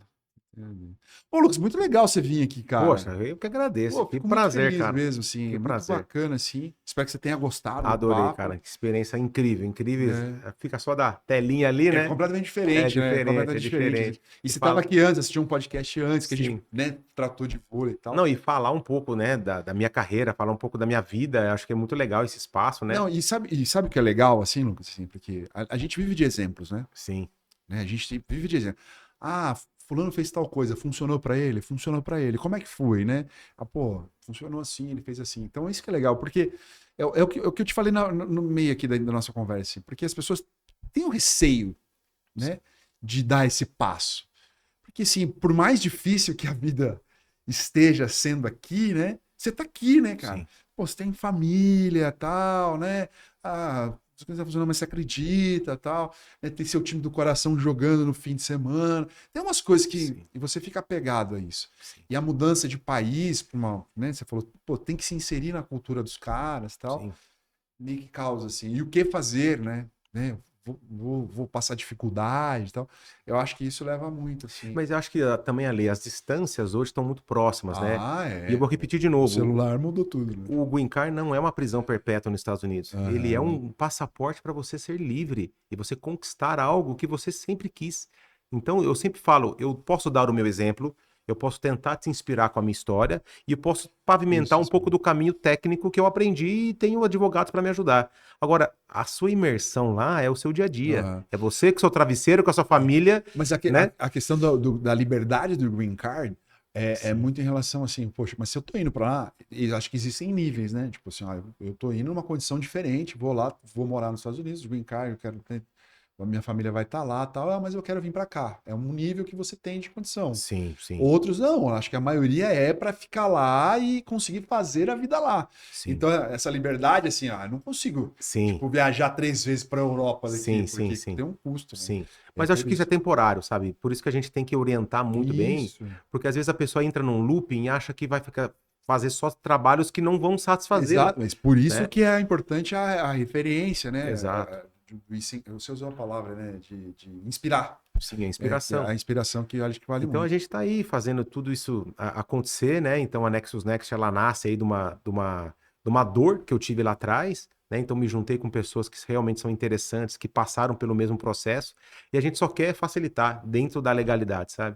Ô, Lucas, muito legal você vir aqui, cara. Poxa, eu que agradeço. Pô, Que fico muito prazer, feliz cara. mesmo, assim. Que Muito prazer. bacana, assim. Espero que você tenha gostado do Adorei, papo. cara. Que experiência incrível, incrível. É. Fica só da telinha ali, né? Completamente diferente, né? Completamente diferente. E E você fala- estava aqui antes, assistiu um podcast antes, que a Sim. gente, né, tratou de vôlei e tal. Não, e falar um pouco, né, da minha carreira, falar um pouco da minha vida, eu acho que é muito legal esse espaço, né? Não, e sabe o que é legal, assim, Lucas? Assim, porque a gente vive de exemplos, né? Sim, A gente vive de exemplos. Ah, fulano fez tal coisa, funcionou pra ele? Funcionou pra ele. Como é que foi, né? Ah, pô, funcionou assim, ele fez assim. Então, isso que é legal, porque é o que eu te falei no meio aqui da nossa conversa, porque as pessoas têm um receio, né, de dar esse passo. Porque, assim, por mais difícil que a vida esteja sendo aqui, né, você tá aqui, né, cara? sim. Pô, você tem família, tal, né? Ah, as coisas estão funcionando, mas você acredita, tal. Né? Tem seu time do coração jogando no fim de semana. Tem umas coisas que Sim. e você fica apegado a isso. Sim. E a mudança de país, pra uma, né? Você falou, pô, tem que se inserir na cultura dos caras, tal. Sim. Meio que causa assim. E o que fazer, né? Vou passar dificuldade, e tal. Eu acho que isso leva muito, assim. Mas eu acho que também, Ale, as distâncias hoje estão muito próximas, né? E eu É. vou repetir de O novo. celular mudou tudo, né? O Green Card não é uma prisão perpétua nos Estados Unidos. Aham. Ele é um passaporte para você ser livre e você conquistar algo que você sempre quis. Então, eu sempre falo, eu posso dar o meu exemplo, eu posso tentar te inspirar com a minha história e eu posso pavimentar Isso, um pouco do caminho técnico que eu aprendi e tenho advogados para me ajudar. Agora, a sua imersão lá é o seu dia a dia. Aham. É você com seu travesseiro, com a sua família, Mas né? a questão da liberdade do green card é Sim. muito em relação assim, poxa, mas se eu tô indo pra lá, e acho que existem níveis, né? Tipo assim, eu tô indo numa condição diferente, vou lá, vou morar nos Estados Unidos, green card, eu quero ter, a minha família vai estar lá, tal, mas eu quero vir pra cá. É um nível que você tem de condição. Sim, sim, Outros não, acho que a maioria é para ficar lá e conseguir fazer a vida lá. sim. Então, essa liberdade, assim, eu não consigo, Sim. tipo, viajar 3 vezes para a Europa daqui, Sim, porque sim. tem um custo, né? Sim. Mas acho que isso é temporário, sabe? Por isso que a gente tem que orientar muito bem, Isso. porque às vezes a pessoa entra num looping e acha que vai ficar fazer só trabalhos que não vão satisfazê-la. Exato, mas por isso né? que é importante a referência, né? Exato. Você usou a palavra, né? De inspirar. Sim, a inspiração. A inspiração que eu acho que vale Então a muito. gente está aí fazendo tudo isso acontecer, né? Então a Nexus Next ela nasce aí de uma dor que eu tive lá atrás, né? Então me juntei com pessoas que realmente são interessantes, que passaram pelo mesmo processo, e a gente só quer facilitar dentro da legalidade, sabe?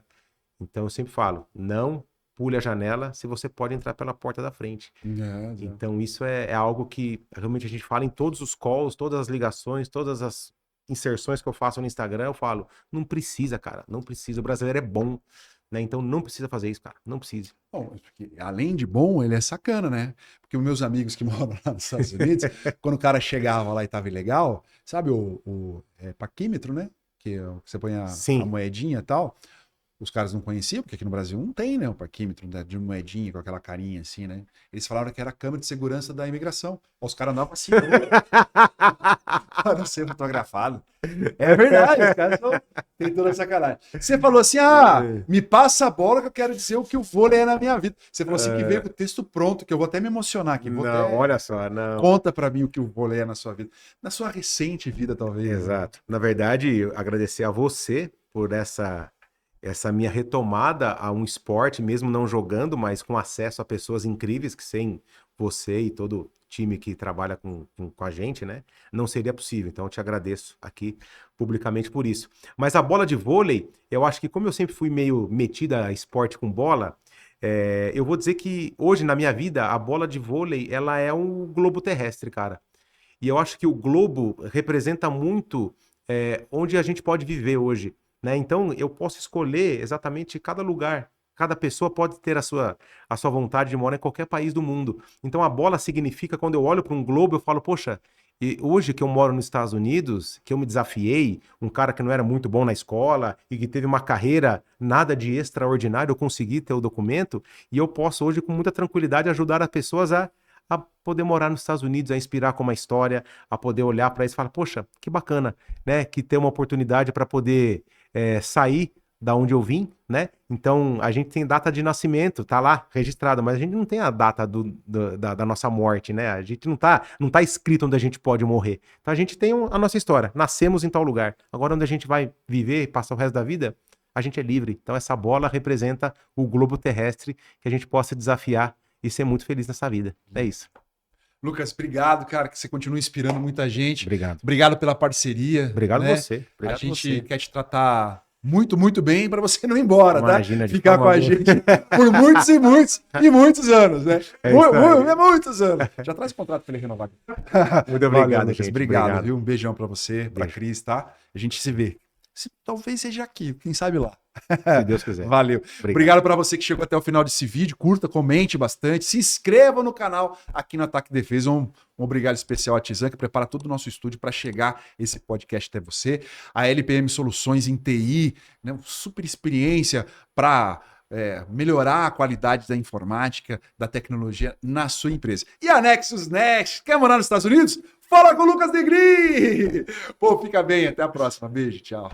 Então eu sempre falo, não pule a janela se você pode entrar pela porta da frente. Exato. Então isso é algo que realmente a gente fala em todos os calls, todas as ligações, todas as inserções que eu faço no Instagram, eu falo, não precisa, cara, não precisa, o brasileiro é bom, né? Então não precisa fazer isso, cara, não precisa. Bom, porque além de bom, ele é sacana, né? Porque os meus amigos que moram lá nos Estados Unidos, quando o cara chegava lá e tava ilegal, sabe o paquímetro, né? Que você põe a Sim. moedinha e tal. os caras não conheciam, porque aqui no Brasil não tem, né, um parquímetro, né, de moedinha com aquela carinha assim, né? Eles falaram que era a câmera de segurança da imigração. Os caras andavam assim, para não ser fotografado. É verdade, os caras têm toda sacanagem. Você falou assim, me passa a bola que eu quero dizer o que o vôlei é na minha vida. Você falou assim que veio com o texto pronto, que eu vou até me emocionar aqui. Olha só, não. Conta pra mim o que o vôlei é na sua vida. Na sua recente vida, talvez. Exato. Na verdade, agradecer a você por essa minha retomada a um esporte, mesmo não jogando, mas com acesso a pessoas incríveis, que sem você e todo time que trabalha com a gente, né, não seria possível. Então, eu te agradeço aqui publicamente por isso. Mas a bola de vôlei, eu acho que como eu sempre fui meio metida a esporte com bola, eu vou dizer que hoje, na minha vida, a bola de vôlei, ela é um globo terrestre, cara. E eu acho que o globo representa muito onde a gente pode viver hoje, né? Então, eu posso escolher exatamente cada lugar. Cada pessoa pode ter a sua vontade de morar em qualquer país do mundo. Então, a bola significa, quando eu olho para um globo, eu falo, poxa, e hoje que eu moro nos Estados Unidos, que eu me desafiei, um cara que não era muito bom na escola e que teve uma carreira nada de extraordinário, eu consegui ter o documento e eu posso hoje, com muita tranquilidade, ajudar as pessoas a poder morar nos Estados Unidos, a inspirar com uma história, a poder olhar para isso e falar, poxa, que bacana, né? Que ter uma oportunidade para poder sair da onde eu vim, né? Então, a gente tem data de nascimento, tá lá registrada, mas a gente não tem a data da nossa morte, né? A gente não tá escrito onde a gente pode morrer. Então, a gente tem a nossa história. Nascemos em tal lugar. Agora, onde a gente vai viver e passar o resto da vida, a gente é livre. Então, essa bola representa o globo terrestre que a gente possa desafiar e ser muito feliz nessa vida. É isso. Lucas, obrigado, cara, que você continua inspirando muita gente. Obrigado. Obrigado pela parceria. Obrigado né? você. Obrigado a gente você. quer te tratar muito, muito bem para você não ir embora, Imagina, tá? Ficar com a gente por muitos e muitos e muitos anos, né? Muitos anos. Já traz o contrato para ele renovar. Muito obrigado, Valeu, Lucas. gente. Obrigado, viu? Um beijão para você, para Beijo. Cris, tá? A gente se vê. Talvez seja aqui, quem sabe lá. Se Deus quiser. Valeu. Obrigado para você que chegou até o final desse vídeo. Curta, comente bastante. Se inscreva no canal aqui no Ataque Defesa. Um obrigado especial a Tizan, que prepara todo o nosso estúdio para chegar esse podcast até você. A LPM Soluções em TI, né? Super experiência para melhorar a qualidade da informática, da tecnologia na sua empresa. E a Nexus Next, quer morar nos Estados Unidos? Fala com o Lucas Negri! Pô, fica bem. Até a próxima. Beijo, tchau.